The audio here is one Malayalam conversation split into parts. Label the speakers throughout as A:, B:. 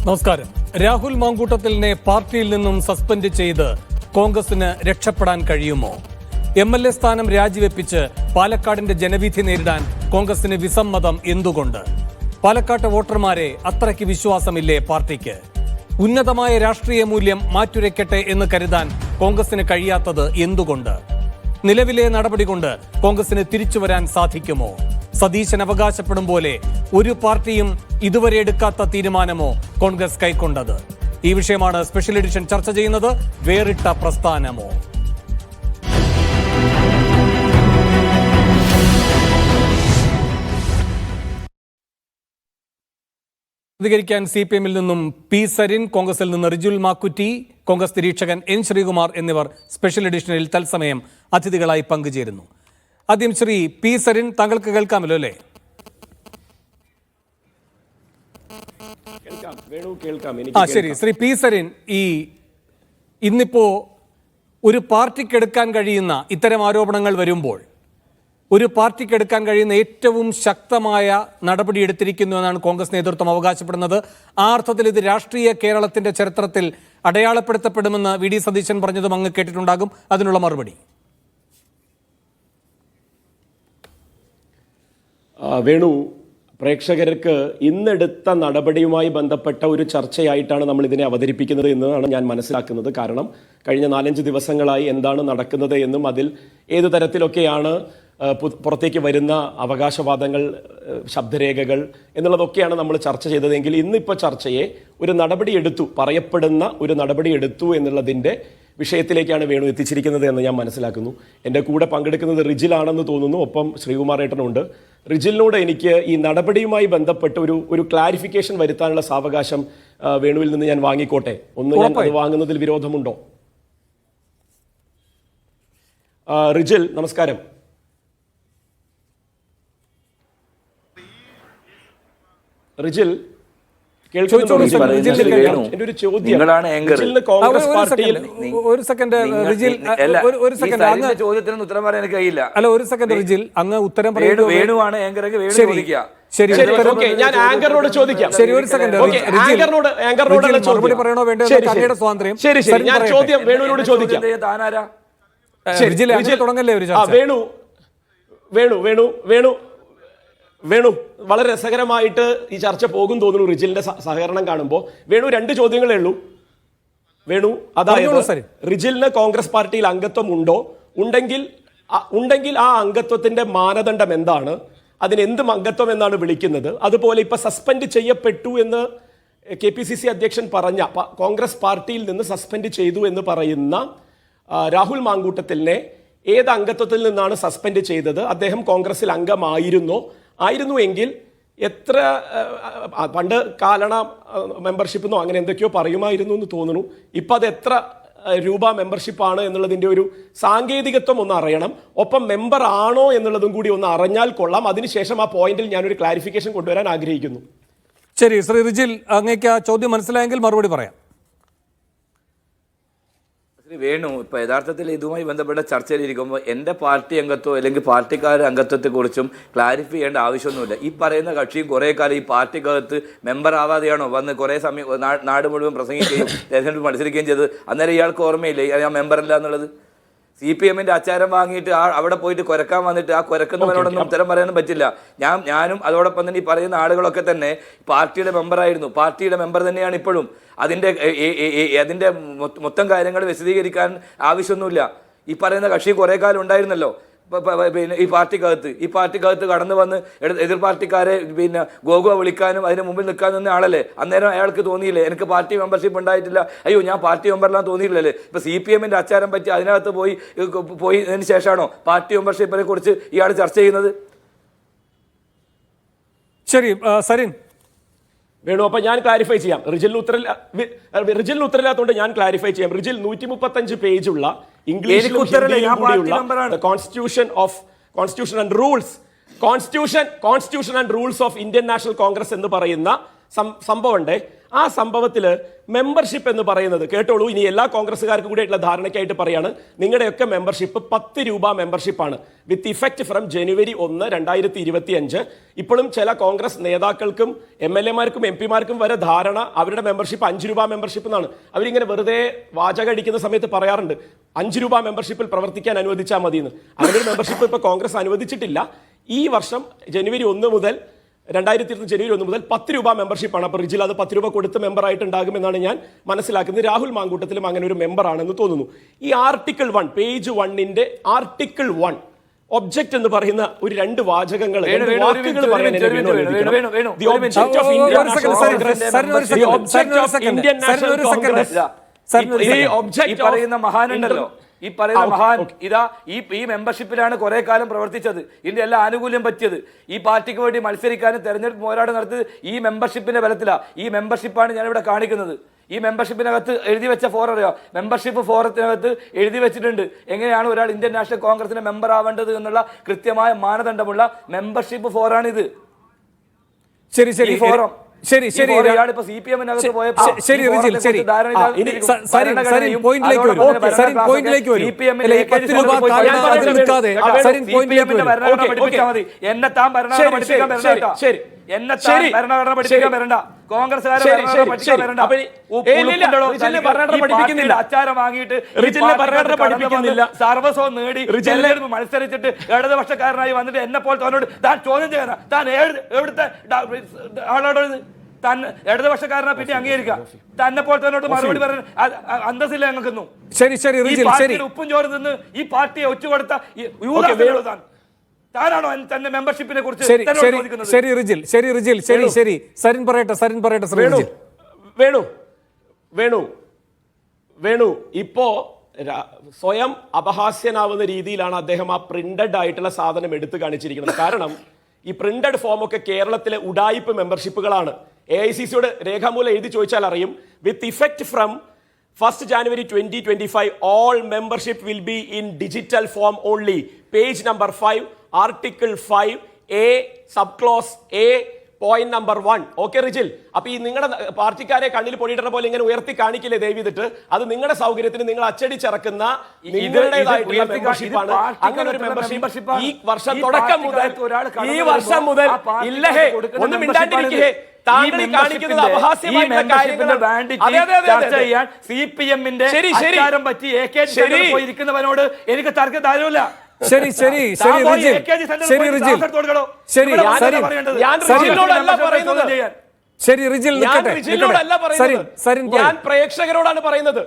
A: നമസ്കാരം. രാഹുൽ മാങ്കൂട്ടത്തിലിനെ പാർട്ടിയിൽ നിന്നും സസ്പെൻഡ് ചെയ്ത് കോൺഗ്രസിന് രക്ഷപ്പെടാൻ കഴിയുമോ? MLA സ്ഥാനം രാജിവെപ്പിച്ച് പാലക്കാടിന്റെ ജനവിധി നേരിടാൻ കോൺഗ്രസിന് വിസമ്മതം എന്തുകൊണ്ട്? പാലക്കാട്ടെ വോട്ടർമാരെ അത്രയ്ക്ക് വിശ്വാസമില്ലേ പാർട്ടിക്ക്? ഉന്നതമായ രാഷ്ട്രീയ മൂല്യം മാറ്റുരയ്ക്കട്ടെ എന്ന് കരുതാൻ കോൺഗ്രസിന് കഴിയാത്തത് എന്തുകൊണ്ട്? നിലവിലെ നടപടി കൊണ്ട് കോൺഗ്രസിന് തിരിച്ചുവരാൻ സാധിക്കുമോ? സതീശൻ അവകാശപ്പെടും പോലെ ഒരു പാർട്ടിയും ഇതുവരെ എടുക്കാത്ത തീരുമാനമോ കോൺഗ്രസ് കൈക്കൊണ്ടത്? ഈ വിഷയമാണ് സ്പെഷ്യൽ എഡിഷൻ ചർച്ച ചെയ്യുന്നത്. വേറിട്ട പ്രസ്ഥാനമോ? പ്രതികരിക്കാൻ CPM-ൽ നിന്നും P. സരിൻ, കോൺഗ്രസിൽ നിന്ന് റിജുൽ മാക്കുറ്റി, കോൺഗ്രസ് നിരീക്ഷകൻ N. ശ്രീകുമാർ എന്നിവർ സ്പെഷ്യൽ എഡിഷനിൽ തത്സമയം അതിഥികളായി പങ്കുചേരുന്നു. ആദ്യം ശ്രീ P. സരിൻ, താങ്കൾക്ക് കേൾക്കാമല്ലോ അല്ലേ? ശരി. ശ്രീ P. സരിൻ, ഇന്നിപ്പോ ഒരു പാർട്ടിക്ക് എടുക്കാൻ കഴിയുന്ന ഇത്തരം ആരോപണങ്ങൾ വരുമ്പോൾ ഒരു പാർട്ടിക്ക് എടുക്കാൻ കഴിയുന്ന ഏറ്റവും ശക്തമായ നടപടി എടുത്തിരിക്കുന്നു എന്നാണ് കോൺഗ്രസ് നേതൃത്വം അവകാശപ്പെടുന്നത്. ആ അർത്ഥത്തിൽ ഇത് രാഷ്ട്രീയ കേരളത്തിന്റെ ചരിത്രത്തിൽ അടയാളപ്പെടുത്തപ്പെടുമെന്ന് VD സതീശൻ പറഞ്ഞതും അങ്ങ് കേട്ടിട്ടുണ്ടാകും. അതിനുള്ള മറുപടി.
B: വേണു, പ്രേക്ഷകർക്ക് ഇന്നെടുത്ത നടപടിയുമായി ബന്ധപ്പെട്ട ഒരു ചർച്ചയായിട്ടാണ് നമ്മൾ ഇതിനെ അവതരിപ്പിക്കുന്നത് എന്നതാണ് ഞാൻ മനസ്സിലാക്കുന്നത്. കാരണം കഴിഞ്ഞ 4-5 ദിവസങ്ങളായി എന്താണ് നടക്കുന്നത് എന്നും അതിൽ ഏതു തരത്തിലൊക്കെയാണ് പുറത്തേക്ക് വരുന്ന അവകാശവാദങ്ങൾ, ശബ്ദരേഖകൾ എന്നുള്ളതൊക്കെയാണ് നമ്മൾ ചർച്ച ചെയ്തതെങ്കിൽ ഇന്നിപ്പോൾ ചർച്ചയെ ഒരു നടപടി എടുത്തു, പറയപ്പെടുന്ന ഒരു നടപടി എടുത്തു എന്നുള്ളതിൻ്റെ വിഷയത്തിലേക്കാണ് വേണു എത്തിച്ചിരിക്കുന്നത് എന്ന് ഞാൻ മനസ്സിലാക്കുന്നു. എൻ്റെ കൂടെ പങ്കെടുക്കുന്നത് റിജിലാണെന്ന് തോന്നുന്നു, ഒപ്പം ശ്രീകുമാർ ഏട്ടനുണ്ട്. റിജിലിനോട് എനിക്ക് ഈ നടപടിയുമായി ബന്ധപ്പെട്ട് ഒരു ക്ലാരിഫിക്കേഷൻ വരുത്താനുള്ള സാവകാശം വേണുവിൽ നിന്ന് ഞാൻ വാങ്ങിക്കോട്ടെ. ഞാൻ അത് വാങ്ങുന്നതിൽ വിരോധമുണ്ടോ? റിജിൽ, നമസ്കാരം. റിജിൽ
C: ചോദ്യത്തിന് ഉത്തരം പറയാൻ കഴിയില്ല.
A: അല്ല, ഒരു സെക്കൻഡ് റിജിൽ, അങ്ങ് ഉത്തരം
C: വേണുവാണ് ആങ്കറെങ്കിൽ വേണു ചോദിക്കാം.
B: ഞാൻ ആങ്കറിനോട് ചോദിക്കാം.
A: ശരി, ഒരു സെക്കൻഡ്. മറുപടി പറയണോ വേണ്ടോ? അങ്ങയുടെ സ്വാതന്ത്ര്യം.
B: ശരി, ഞാൻ ചോദ്യം വേണുവിനോട് ചോദിക്കാം.
C: താനാരാ?
A: തുടങ്ങല്ലേ ഒരു ചർച്ച.
B: വേണു, വളരെ രസകരമായിട്ട് ഈ ചർച്ച പോകും തോന്നുന്നു റിജിലിന്റെ സഹകരണം കാണുമ്പോൾ. വേണു, 2 ചോദ്യങ്ങളേ ഉള്ളൂ. വേണു, അതായത് റിജിലിന് കോൺഗ്രസ് പാർട്ടിയിൽ അംഗത്വം ഉണ്ടോ? ഉണ്ടെങ്കിൽ ആ അംഗത്വത്തിന്റെ മാനദണ്ഡം എന്താണ്? അതിനെന്ത് അംഗത്വം എന്നാണ് വിളിക്കുന്നത്? അതുപോലെ ഇപ്പൊ സസ്പെൻഡ് ചെയ്യപ്പെട്ടു എന്ന് KPCC അധ്യക്ഷൻ പറഞ്ഞ, കോൺഗ്രസ് പാർട്ടിയിൽ നിന്ന് സസ്പെൻഡ് ചെയ്തു എന്ന് പറയുന്ന രാഹുൽ മാങ്കൂട്ടത്തിലിനെ ഏത് അംഗത്വത്തിൽ നിന്നാണ് സസ്പെൻഡ് ചെയ്തത്? അദ്ദേഹം കോൺഗ്രസിൽ അംഗമായിരുന്നോ? ആയിരുന്നുവെങ്കിൽ എത്ര, പണ്ട് കാലണ മെമ്പർഷിപ്പെന്നോ അങ്ങനെ എന്തൊക്കെയോ പറയുമായിരുന്നു എന്ന് തോന്നുന്നു. ഇപ്പം അത് എത്ര രൂപ മെമ്പർഷിപ്പാണ് എന്നുള്ളതിൻ്റെ ഒരു സാങ്കേതികത്വം ഒന്ന് അറിയണം. ഒപ്പം മെമ്പർ ആണോ എന്നുള്ളതും കൂടി ഒന്ന് അറിഞ്ഞാൽ കൊള്ളാം. അതിനുശേഷം ആ പോയിന്റിൽ ഞാനൊരു ക്ലാരിഫിക്കേഷൻ കൊണ്ടുവരാൻ ആഗ്രഹിക്കുന്നു.
A: ശരി, ശ്രീ റിജിൽ, അങ്ങേക്ക് ആ ചോദ്യം മനസ്സിലായെങ്കിൽ മറുപടി പറയാം.
C: വേണു, ഇപ്പൊ യഥാർത്ഥത്തിൽ ഇതുമായി ബന്ധപ്പെട്ട ചർച്ചയിലിരിക്കുമ്പോൾ എൻ്റെ പാർട്ടി അംഗത്വം അല്ലെങ്കിൽ പാർട്ടിക്കാരുടെ അംഗത്വത്തെക്കുറിച്ചും ക്ലാരിഫൈ ചെയ്യേണ്ട ആവശ്യമൊന്നുമില്ല. ഈ പറയുന്ന കക്ഷിയും കുറേ കാലം ഈ പാർട്ടിക്കകത്ത് മെമ്പർ ആവാതെയാണോ വന്ന് കുറേ സമയം നാട് മുഴുവൻ പ്രസംഗിക്കുകയും തെരഞ്ഞെടുപ്പ് മത്സരിക്കുകയും ചെയ്തത്? അന്നേരം ഇയാൾക്ക് ഓർമ്മയില്ലേ ഞാൻ മെമ്പറല്ല എന്നുള്ളത്? CPM-ന്റെ ആചാരം വാങ്ങിയിട്ട് അവിടെ പോയിട്ട് കുരക്കാൻ വന്നിട്ട് ആ കുരക്കുന്നവരോടൊന്നും ഉത്തരം പറയാനും പറ്റില്ല. ഞാനും അതോടൊപ്പം തന്നെ ഈ പറയുന്ന ആളുകളൊക്കെ തന്നെ പാർട്ടിയുടെ മെമ്പറായിരുന്നു, പാർട്ടിയുടെ മെമ്പർ തന്നെയാണ് ഇപ്പോഴും. അതിൻ്റെ മൊത്തം കാര്യങ്ങൾ വിശദീകരിക്കാൻ ആവശ്യമൊന്നുമില്ല. ഈ പറയുന്ന കക്ഷി കുറേ കാലം ഉണ്ടായിരുന്നല്ലോ പിന്നെ ഈ പാർട്ടിക്കകത്ത് കടന്നു വന്ന് എതിർ പാർട്ടിക്കാരെ ഗോഗോ വിളിക്കാനും അതിന് മുമ്പിൽ നിൽക്കാൻ നിന്ന ആളല്ലേ. അന്നേരം അയാൾക്ക് തോന്നിയില്ലേ എനിക്ക് പാർട്ടി മെമ്പർഷിപ്പ് ഉണ്ടായിട്ടില്ല, അയ്യോ ഞാൻ പാർട്ടി മെമ്പറിലാന്ന് തോന്നിയില്ലല്ലേ? ഇപ്പൊ CPM-ന്റെ ആചാരം പറ്റി അതിനകത്ത് പോയതിനു ശേഷമാണോ പാർട്ടി മെമ്പർഷിപ്പിനെ കുറിച്ച് ഇയാൾ ചർച്ച ചെയ്യുന്നത്?
A: ശരി, സരിൻ.
B: വേണു, അപ്പൊ ഞാൻ ക്ലാരിഫൈ ചെയ്യാം. റിജിലിന് ഉത്തരവില്ലാത്തതുകൊണ്ട് ഞാൻ ക്ലാരിഫൈ ചെയ്യാം. റിജിൽ 135 പേജുള്ള ഇംഗ്ലീഷിലും constitution and rules of Indian national Congress എന്ന് പറയുന്ന സംഭവമുണ്ട്. ആ സംഭവത്തിൽ മെമ്പർഷിപ്പ് എന്ന് പറയുന്നത് കേട്ടോളൂ, ഇനി എല്ലാ കോൺഗ്രസ്സുകാർക്കും കൂടിയായിട്ടുള്ള ധാരണയ്ക്കായിട്ട് പറയാണ്, നിങ്ങളുടെയൊക്കെ മെമ്പർഷിപ്പ് 10 രൂപ മെമ്പർഷിപ്പാണ് വിത്ത് ഇഫക്റ്റ് ഫ്രം ജനുവരി 1, 2025. ഇപ്പോഴും ചില കോൺഗ്രസ് നേതാക്കൾക്കും MLA-മാർക്കും MP-മാർക്കും വരെ ധാരണ അവരുടെ മെമ്പർഷിപ്പ് 5 രൂപ മെമ്പർഷിപ്പ് എന്നാണ്. അവരിങ്ങനെ വെറുതെ വാചകം അടിക്കുന്ന സമയത്ത് പറയാറുണ്ട് 5 രൂപ മെമ്പർഷിപ്പിൽ പ്രവർത്തിക്കാൻ അനുവദിച്ചാൽ മതിയെന്ന്. അങ്ങനെ ഒരു മെമ്പർഷിപ്പ് ഇപ്പോൾ കോൺഗ്രസ് അനുവദിച്ചിട്ടില്ല. ഈ വർഷം ജനുവരി 1 മുതൽ 2020 ജനുവരി 1 മുതൽ 10 രൂപ മെമ്പർഷിപ്പാണ്. അപ്പോൾ റിജിൽ അത് 10 രൂപ കൊടുത്ത് മെമ്പറായിട്ട് ഉണ്ടാകുമെന്നാണ് ഞാൻ മനസ്സിലാക്കുന്നത്. രാഹുൽ മാങ്കൂട്ടത്തിലും അങ്ങനെ ഒരു മെമ്പറാണെന്ന് തോന്നുന്നു. ഈ ആർട്ടിക്കിൾ 1 പേജ് 1-ന്റെ ആർട്ടിക്കിൾ 1 ഒബ്ജക്റ്റ് എന്ന് പറയുന്ന ഒരു 2 വാചകങ്ങൾ
C: മഹാനുണ്ടല്ലോ, ഈ പറയുന്ന മഹാൻ ഇതാ ഈ മെമ്പർഷിപ്പിലാണ് കുറെ കാലം പ്രവർത്തിച്ചത്, ഇതിന്റെ എല്ലാ ആനുകൂല്യം പറ്റിയത്, ഈ പാർട്ടിക്ക് വേണ്ടി മത്സരിക്കാനും തെരഞ്ഞെടുപ്പ് പോരാട്ടം നടത്തിയത് ഈ മെമ്പർഷിപ്പിന്റെ ബലത്തിലാണ്. ഈ മെമ്പർഷിപ്പാണ് ഞാനിവിടെ കാണിക്കുന്നത്. ഈ മെമ്പർഷിപ്പിനകത്ത് എഴുതി വെച്ച ഫോർ അറിയോ? മെമ്പർഷിപ്പ് ഫോറത്തിനകത്ത് എഴുതി വെച്ചിട്ടുണ്ട് എങ്ങനെയാണ് ഒരാൾ ഇന്ത്യൻ നാഷണൽ കോൺഗ്രസിന്റെ മെമ്പർ ആവേണ്ടത് എന്നുള്ള കൃത്യമായ മാനദണ്ഡമുള്ള മെമ്പർഷിപ്പ് ഫോറാണിത്.
A: ശരി ശരി
C: ഫോറം
A: ശരി ശരി
C: ഇയാളിപ്പോ CPM-നകത്ത് പോയപ്പോ
A: ശരി റിജിൽ ശരി പോയിന്റിലേക്ക് വരും.
C: എന്നെ താൻ ഭരണഘടന പഠിപ്പിക്കാൻ വരണ്ട, കോൺഗ്രസ്സുകാരെ അച്ചാരം വാങ്ങിയിട്ട് സർവസ്വം നേടി മത്സരിച്ചിട്ട് ഇടതുപക്ഷക്കാരനായി വന്നിട്ട് എന്നെ പോലെ തോന്നോട് താൻ ചോദ്യം ചെയ്യണം. താൻ എവിടുത്തെ ആളോട് താൻ ഇടതുപക്ഷക്കാരനെ പിന്നെ അംഗീകരിക്കുക. തന്നെ പോലെ തന്നോട്ട് മറുപടി പറയാൻ അന്തസ്സില്ല ഞങ്ങൾക്കൊന്നും.
A: ശരി ശരി
C: ഉപ്പും ചോറ് നിന്ന് ഈ പാർട്ടിയെ ഒറ്റുകൊടുത്ത താനാണോ തന്നെ മെമ്പർഷിപ്പിനെ കുറിച്ച്
A: ശരി റിജിൽ ശരി റിജിൽ ശരി ശരി സരിൻ പറയട്ടെ
B: വേണു ഇപ്പോ സ്വയം അപഹാസ്യനാവുന്ന രീതിയിലാണ് അദ്ദേഹം ആ പ്രിന്റഡ് ആയിട്ടുള്ള സാധനം എടുത്തു കാണിച്ചിരിക്കുന്നത്. കാരണം ഈ പ്രിന്റഡ് ഫോമൊക്കെ കേരളത്തിലെ ഉഡായിപ്പ് മെമ്പർഷിപ്പുകളാണ്. AICC-യോട് രേഖാമൂലം എഴുതി ചോദിച്ചാൽ അറിയും. വിത്ത് effect from 1 January 2025 all membership will be in digital form only. Page number 5, article 5 A subclause A point number 1. Okay Rijil, അപ്പൊ ഈ നിങ്ങളുടെ പാർട്ടിക്കാരെ കണ്ണിൽ പൊടിയിടുന്ന പോലെ ഇങ്ങനെ ഉയർത്തി കാണിക്കില്ലേ ദയവിതിട്ട്? അത് നിങ്ങളുടെ സൗകര്യത്തിന് നിങ്ങൾ അച്ചടിച്ചിറക്കുന്ന നിങ്ങളുടേതായിട്ടുള്ള മെമ്പർഷിപ്പാണ്. അങ്ങനെ ഒരു മെമ്പർഷിപ്പ് ഈ വർഷം തുടക്കം മുതൽ ഇല്ലഹേ, ഒന്നും മിണ്ടാണ്ടിരിക്കേ. കാണിക്കുന്നത് അപഹാസ്യമായിട്ടുള്ള കാര്യങ്ങൾ
C: CPM-ന്റെ അധികാരം പറ്റി പോയിരിക്കുന്നവനോട് എനിക്ക് തർക്കം താരമില്ല.
A: ശരി ശരി ശരി റിജിൽ ശരി റിജിൽ ശരി ശരി റിജിൽ
B: ഞാൻ പ്രേക്ഷകരോടാണ് പറയുന്നത്.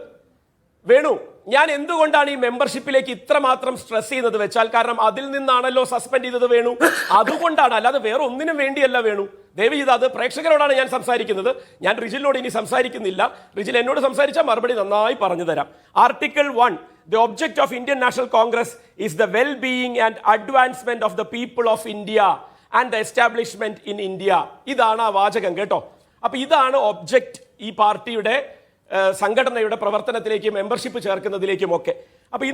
B: വേണു, ഞാൻ എന്തുകൊണ്ടാണ് ഈ മെമ്പർഷിപ്പിലേക്ക് ഇത്രമാത്രം സ്ട്രെസ് ചെയ്യുന്നത് വെച്ചാൽ, കാരണം അതിൽ നിന്നാണല്ലോ സസ്പെൻഡ് ചെയ്തത് വേണു. അതുകൊണ്ടാണ്, അല്ലാതെ വേറെ ഒന്നിനും വേണ്ടിയല്ല വേണു. ദയവ് ചെയ്ത് അത് പ്രേക്ഷകരോടാണ് ഞാൻ സംസാരിക്കുന്നത്. ഞാൻ റിജിലിനോട് ഇനി സംസാരിക്കുന്നില്ല. റിജിൽ എന്നോട് സംസാരിച്ചാൽ മറുപടി നന്നായി പറഞ്ഞു തരാം. Article 1, the object of Indian National Congress is the well-being and advancement of the people of India and the establishment in India. ഇതാണ് ആ വാചകം കേട്ടോ. അപ്പൊ ഇതാണ് ഒബ്ജക്റ്റ് ഈ പാർട്ടിയുടെ സംഘടനയുടെ പ്രവർത്തനത്തിലേക്കും മെമ്പർഷിപ്പ് ചേർക്കുന്നതിലേക്കും ഒക്കെ. അപ്പൊ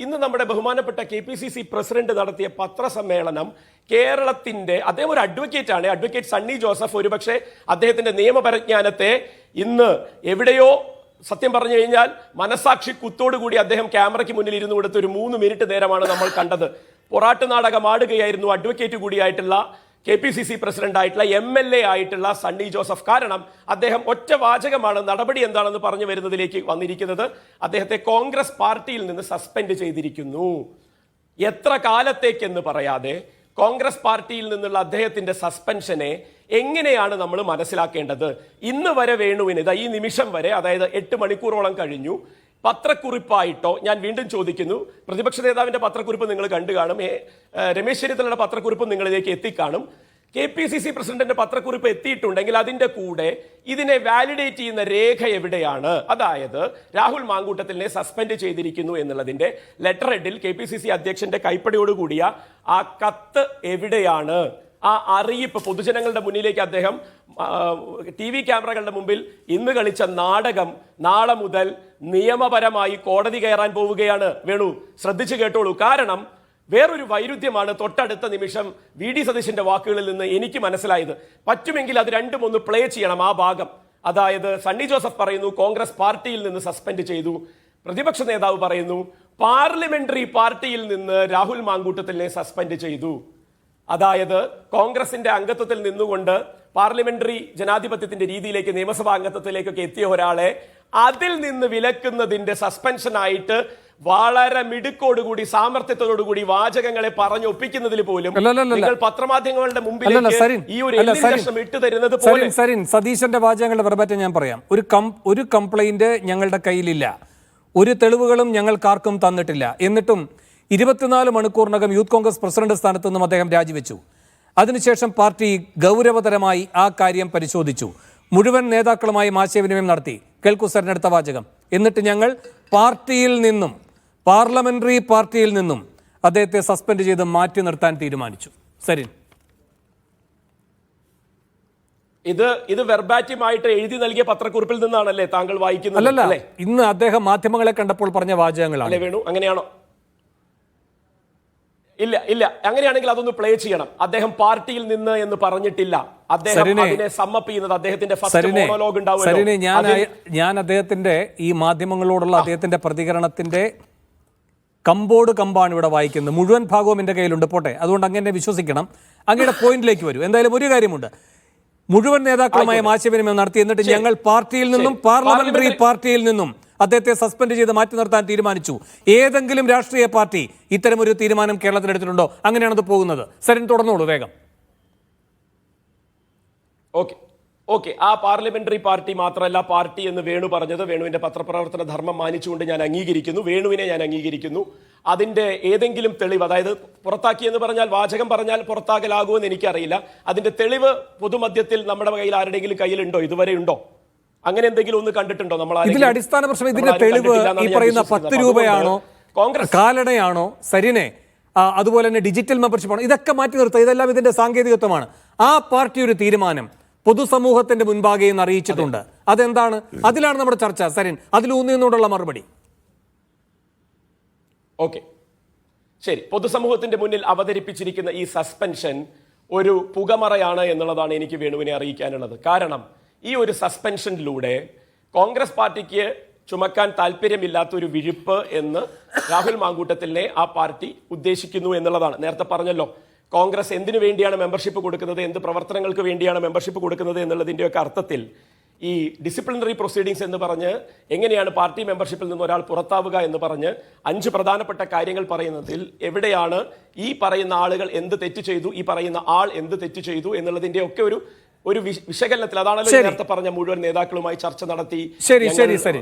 B: ഇന്ന് നമ്മുടെ ബഹുമാനപ്പെട്ട KPCC പ്രസിഡന്റ് നടത്തിയ പത്രസമ്മേളനം കേരളത്തിന്റെ, അദ്ദേഹം ഒരു അഡ്വക്കേറ്റ് ആണ്, അഡ്വക്കേറ്റ് സണ്ണി ജോസഫ്. ഒരുപക്ഷെ അദ്ദേഹത്തിന്റെ നിയമപരിജ്ഞാനത്തെ ഇന്ന് എവിടെയോ, സത്യം പറഞ്ഞു കഴിഞ്ഞാൽ മനസാക്ഷി കുത്തോടുകൂടി അദ്ദേഹം ക്യാമറയ്ക്ക് മുന്നിൽ ഇരുന്ന് കൊടുത്ത് ഒരു 3 മിനിറ്റ് നേരമാണ് നമ്മൾ കണ്ടത്. പൊറാട്ട് നാടകം ആടുകയായിരുന്നു അഡ്വക്കേറ്റ് കൂടിയായിട്ടുള്ള KPCC പ്രസിഡന്റ് ആയിട്ടുള്ള MLA ആയിട്ടുള്ള സണ്ണി ജോസഫ്. കാരണം അദ്ദേഹം ഒറ്റ വാചകമാണ് നടപടി എന്താണെന്ന് പറഞ്ഞു വരുന്നതിലേക്ക് വന്നിരിക്കുന്നത്. അദ്ദേഹത്തെ കോൺഗ്രസ് പാർട്ടിയിൽ നിന്ന് സസ്പെൻഡ് ചെയ്തിരിക്കുന്നു. എത്ര കാലത്തേക്കെന്ന് പറയാതെ കോൺഗ്രസ് പാർട്ടിയിൽ നിന്നുള്ള അദ്ദേഹത്തിന്റെ സസ്പെൻഷനെ എങ്ങനെയാണ് നമ്മൾ മനസ്സിലാക്കേണ്ടത്? ഇന്ന് വരെ വേണുവിന് ഈ നിമിഷം വരെ, അതായത് 8 മണിക്കൂറോളം കഴിഞ്ഞു, പത്രക്കുറിപ്പായിട്ടോ, ഞാൻ വീണ്ടും ചോദിക്കുന്നു, പ്രതിപക്ഷ നേതാവിന്റെ പത്രക്കുറിപ്പ് നിങ്ങൾ കണ്ടു കാണും, രമേശ് ചെന്നിത്തലയുടെ പത്രക്കുറിപ്പ് നിങ്ങളിലേക്ക് എത്തിക്കാണും. KPCC പ്രസിഡന്റിന്റെ പത്രക്കുറിപ്പ് എത്തിയിട്ടുണ്ടെങ്കിൽ അതിന്റെ കൂടെ ഇതിനെ വാലിഡേറ്റ് ചെയ്യുന്ന രേഖ എവിടെയാണ്? അതായത് രാഹുൽ മാങ്കൂട്ടത്തിലിനെ സസ്പെൻഡ് ചെയ്തിരിക്കുന്നു എന്നുള്ളതിന്റെ ലെറ്റർ ഹെഡിൽ KPCC അധ്യക്ഷന്റെ കൈപ്പടിയോടുകൂടിയ ആ കത്ത് എവിടെയാണ്? ആ അറിയിപ്പ് പൊതുജനങ്ങളുടെ മുന്നിലേക്ക് അദ്ദേഹം TV ക്യാമറകളുടെ മുമ്പിൽ ഇന്ന് കളിച്ച നാടകം നാളെ മുതൽ നിയമപരമായി കോടതി കയറാൻ പോവുകയാണ്. വേണു, ശ്രദ്ധിച്ചു കേട്ടോളൂ. കാരണം വേറൊരു വൈരുദ്ധ്യമാണ് തൊട്ടടുത്ത നിമിഷം വി.ഡി. സതീശന്റെ വാക്കുകളിൽ നിന്ന് എനിക്ക് മനസ്സിലായത്. പറ്റുമെങ്കിൽ അത് രണ്ടും ഒന്ന് പ്ലേ ചെയ്യണം ആ ഭാഗം. അതായത് സണ്ണി ജോസഫ് പറയുന്നു കോൺഗ്രസ് പാർട്ടിയിൽ നിന്ന് സസ്പെൻഡ് ചെയ്തു, പ്രതിപക്ഷ നേതാവ് പറയുന്നു പാർലമെന്ററി പാർട്ടിയിൽ നിന്ന് രാഹുൽ മാങ്കൂട്ടത്തിലിനെ സസ്പെൻഡ് ചെയ്തു. അതായത് കോൺഗ്രസിന്റെ അംഗത്വത്തിൽ നിന്നുകൊണ്ട് പാർലമെന്ററി ജനാധിപത്യത്തിന്റെ രീതിയിലേക്ക് നിയമസഭാ അംഗത്വത്തിലേക്കൊക്കെ എത്തിയ ഒരാളെ അതിൽ നിന്ന് വിലക്കുന്നതിന്റെ സസ്പെൻഷനായിട്ട് വളരെ മിടുക്കോടുകൂടി സാമർത്ഥ്യത്തോടുകൂടി വാചകങ്ങളെ പറഞ്ഞൊപ്പിക്കുന്നതിൽ പോലും നിങ്ങൾ പത്രമാധ്യമങ്ങളുടെ മുമ്പിൽ ഈ ഒരു ഇട്ട് തരുന്നത് പോലെ
A: സതീശന്റെ വാചകങ്ങളുടെ വെറുതെ ഞാൻ പറയാം. ഒരു കംപ്ലൈന്റ് ഞങ്ങളുടെ കയ്യിലില്ല, ഒരു തെളിവുകളും ഞങ്ങൾക്കാർക്കും തന്നിട്ടില്ല. എന്നിട്ടും 24 മണിക്കൂറിനകം യൂത്ത് കോൺഗ്രസ് പ്രസിഡന്റ് സ്ഥാനത്ത് നിന്നും അദ്ദേഹം രാജിവെച്ചു. അതിനുശേഷം പാർട്ടി ഗൗരവതരമായി ആ കാര്യം പരിശോധിച്ചു, മുഴുവൻ നേതാക്കളുമായി ആശയവിനിമയം നടത്തി. കേൾക്കൂ സാറിന് അടുത്ത വാചകം. എന്നിട്ട് ഞങ്ങൾ പാർട്ടിയിൽ നിന്നും, പാർലമെന്ററി പാർട്ടിയിൽ നിന്നും അദ്ദേഹത്തെ സസ്പെൻഡ് ചെയ്ത് മാറ്റി നിർത്താൻ തീരുമാനിച്ചു. സരിൻ,
B: ഇത് വെർബാറ്റിമായിട്ട് എഴുതി നൽകിയ പത്രക്കുറിപ്പിൽ നിന്നാണല്ലേ താങ്കൾ വായിക്കുന്നത്?
A: അല്ലല്ല, ഇന്ന് അദ്ദേഹം മാധ്യമങ്ങളെ കണ്ടപ്പോൾ പറഞ്ഞ വാചകങ്ങളാണ്.
B: വേണു, അങ്ങനെയാണോ? ഇല്ല അങ്ങനെയാണെങ്കിൽ അതൊന്ന് പ്ലേ ചെയ്യണം. അദ്ദേഹം പാർട്ടിയിൽ നിന്ന് എന്ന് പറഞ്ഞിട്ടില്ല. അദ്ദേഹം അതിനെ സമ്മപ്പ് ചെയ്യുന്നത് അദ്ദേഹത്തിന്റെ ഫസ്റ്റ് മോണോലോഗ് ഉണ്ടാവുമല്ലോ.
A: ഞാൻ അദ്ദേഹത്തിന്റെ ഈ മാധ്യമങ്ങളോടുള്ള അദ്ദേഹത്തിന്റെ പ്രതികരണത്തിന്റെ കമ്പാണ് ഇവിടെ വായിക്കുന്നത്. മുഴുവൻ ഭാഗവും എന്റെ കയ്യിലുണ്ട്. പോട്ടെ, അതുകൊണ്ട് അങ്ങനെ വിശ്വസിക്കണം. അങ്ങയുടെ പോയിന്റിലേക്ക് വരും. എന്തായാലും ഒരു കാര്യമുണ്ട്, മുഴുവൻ നേതാക്കളുമായി ആശയവിനിമയം നടത്തി. എന്നിട്ട് ഞങ്ങൾ പാർട്ടിയിൽ നിന്നും, പാർലമെന്ററി പാർട്ടിയിൽ നിന്നും അദ്ദേഹത്തെ സസ്പെൻഡ് ചെയ്ത് മാറ്റി നിർത്താൻ തീരുമാനിച്ചു. ഏതെങ്കിലും രാഷ്ട്രീയ പാർട്ടി ഇത്തരമൊരു തീരുമാനം കേരളത്തിൽ എടുത്തിട്ടുണ്ടോ? അങ്ങനെയാണത് പോകുന്നത്. സരിൻ, തുടർന്നോളൂ വേഗം.
B: ഓക്കെ ആ പാർലമെന്ററി പാർട്ടി മാത്രമല്ല പാർട്ടി എന്ന് വേണു പറഞ്ഞത് വേണുവിന്റെ പത്രപ്രവർത്തന ധർമ്മം മാനിച്ചുകൊണ്ട് ഞാൻ അംഗീകരിക്കുന്നു. വേണുവിനെ ഞാൻ അംഗീകരിക്കുന്നു. അതിന്റെ ഏതെങ്കിലും തെളിവ്, അതായത് പുറത്താക്കി എന്ന് പറഞ്ഞാൽ വാചകം പറഞ്ഞാൽ പുറത്താകലാകുമെന്ന് എനിക്കറിയില്ല. അതിന്റെ തെളിവ് പൊതുമധ്യത്തിൽ നമ്മുടെ കയ്യിൽ ആരുടെയെങ്കിലും കയ്യിലുണ്ടോ? ഇതുവരെ ഉണ്ടോ? അങ്ങനെ എന്തെങ്കിലും ഒന്ന് കണ്ടിട്ടുണ്ടോ? നമ്മൾ
A: ഇതിലെ അടിസ്ഥാന പ്രശ്നം, ഇതിന്റെ തെളിവ് ഈ പറയുന്ന 10 രൂപയാണോ, കോൺഗ്രസ് കാലടയാണോ, സരിനെ അതുപോലെ തന്നെ ഡിജിറ്റൽ മെമ്പർഷിപ്പ് ആണോ, ഇതൊക്കെ മാറ്റി നിർത്തുക. ഇതെല്ലാം ഇതിന്റെ സാങ്കേതികത്വമാണ്. ആ പാർട്ടി ഒരു തീരുമാനം പൊതുസമൂഹത്തിന്റെ മുൻപാകെ അറിയിച്ചിട്ടുണ്ട്. അതെന്താണ്? അതിലാണ് നമ്മുടെ ചർച്ച. സരിൻ, അതിലൂന്നിയോടുള്ള മറുപടി.
B: ഓക്കെ, ശരി. പൊതുസമൂഹത്തിന്റെ മുന്നിൽ അവതരിപ്പിച്ചിരിക്കുന്ന ഈ സസ്പെൻഷൻ ഒരു പുകമറയാണ് എന്നുള്ളതാണ് എനിക്ക് വേണുവിനെ അറിയിക്കാനുള്ളത്. കാരണം ഈ ഒരു സസ്പെൻഷനിലൂടെ കോൺഗ്രസ് പാർട്ടിക്ക് ചുമക്കാൻ താല്പര്യമില്ലാത്തൊരു വിഴുപ്പ് എന്ന് രാഹുൽ മാങ്കൂട്ടത്തിലിനെ ആ പാർട്ടി ഉദ്ദേശിക്കുന്നു എന്നുള്ളതാണ്. നേരത്തെ പറഞ്ഞല്ലോ, കോൺഗ്രസ് എന്തിനു വേണ്ടിയാണ് മെമ്പർഷിപ്പ് കൊടുക്കുന്നത്, എന്ത് പ്രവർത്തനങ്ങൾക്ക് വേണ്ടിയാണ് മെമ്പർഷിപ്പ് കൊടുക്കുന്നത് എന്നുള്ളതിൻ്റെയൊക്കെ അർത്ഥത്തിൽ ഈ ഡിസിപ്ലിനറി പ്രൊസീഡിങ്സ് എന്ന് പറഞ്ഞ് എങ്ങനെയാണ് പാർട്ടി മെമ്പർഷിപ്പിൽ നിന്ന് ഒരാൾ പുറത്താവുക എന്ന് പറഞ്ഞ് 5 പ്രധാനപ്പെട്ട കാര്യങ്ങൾ പറയുന്നതിൽ എവിടെയാണ് ഈ പറയുന്ന ആളുകൾ എന്ത് തെറ്റ് ചെയ്തു, ഈ പറയുന്ന ആൾ എന്ത് തെറ്റ് ചെയ്തു എന്നുള്ളതിന്റെ ഒക്കെ ഒരു വിശകലനത്തിൽ, അതാണല്ലോ നേരത്തെ പറഞ്ഞ മുഴുവൻ നേതാക്കളുമായി ചർച്ച നടത്തി.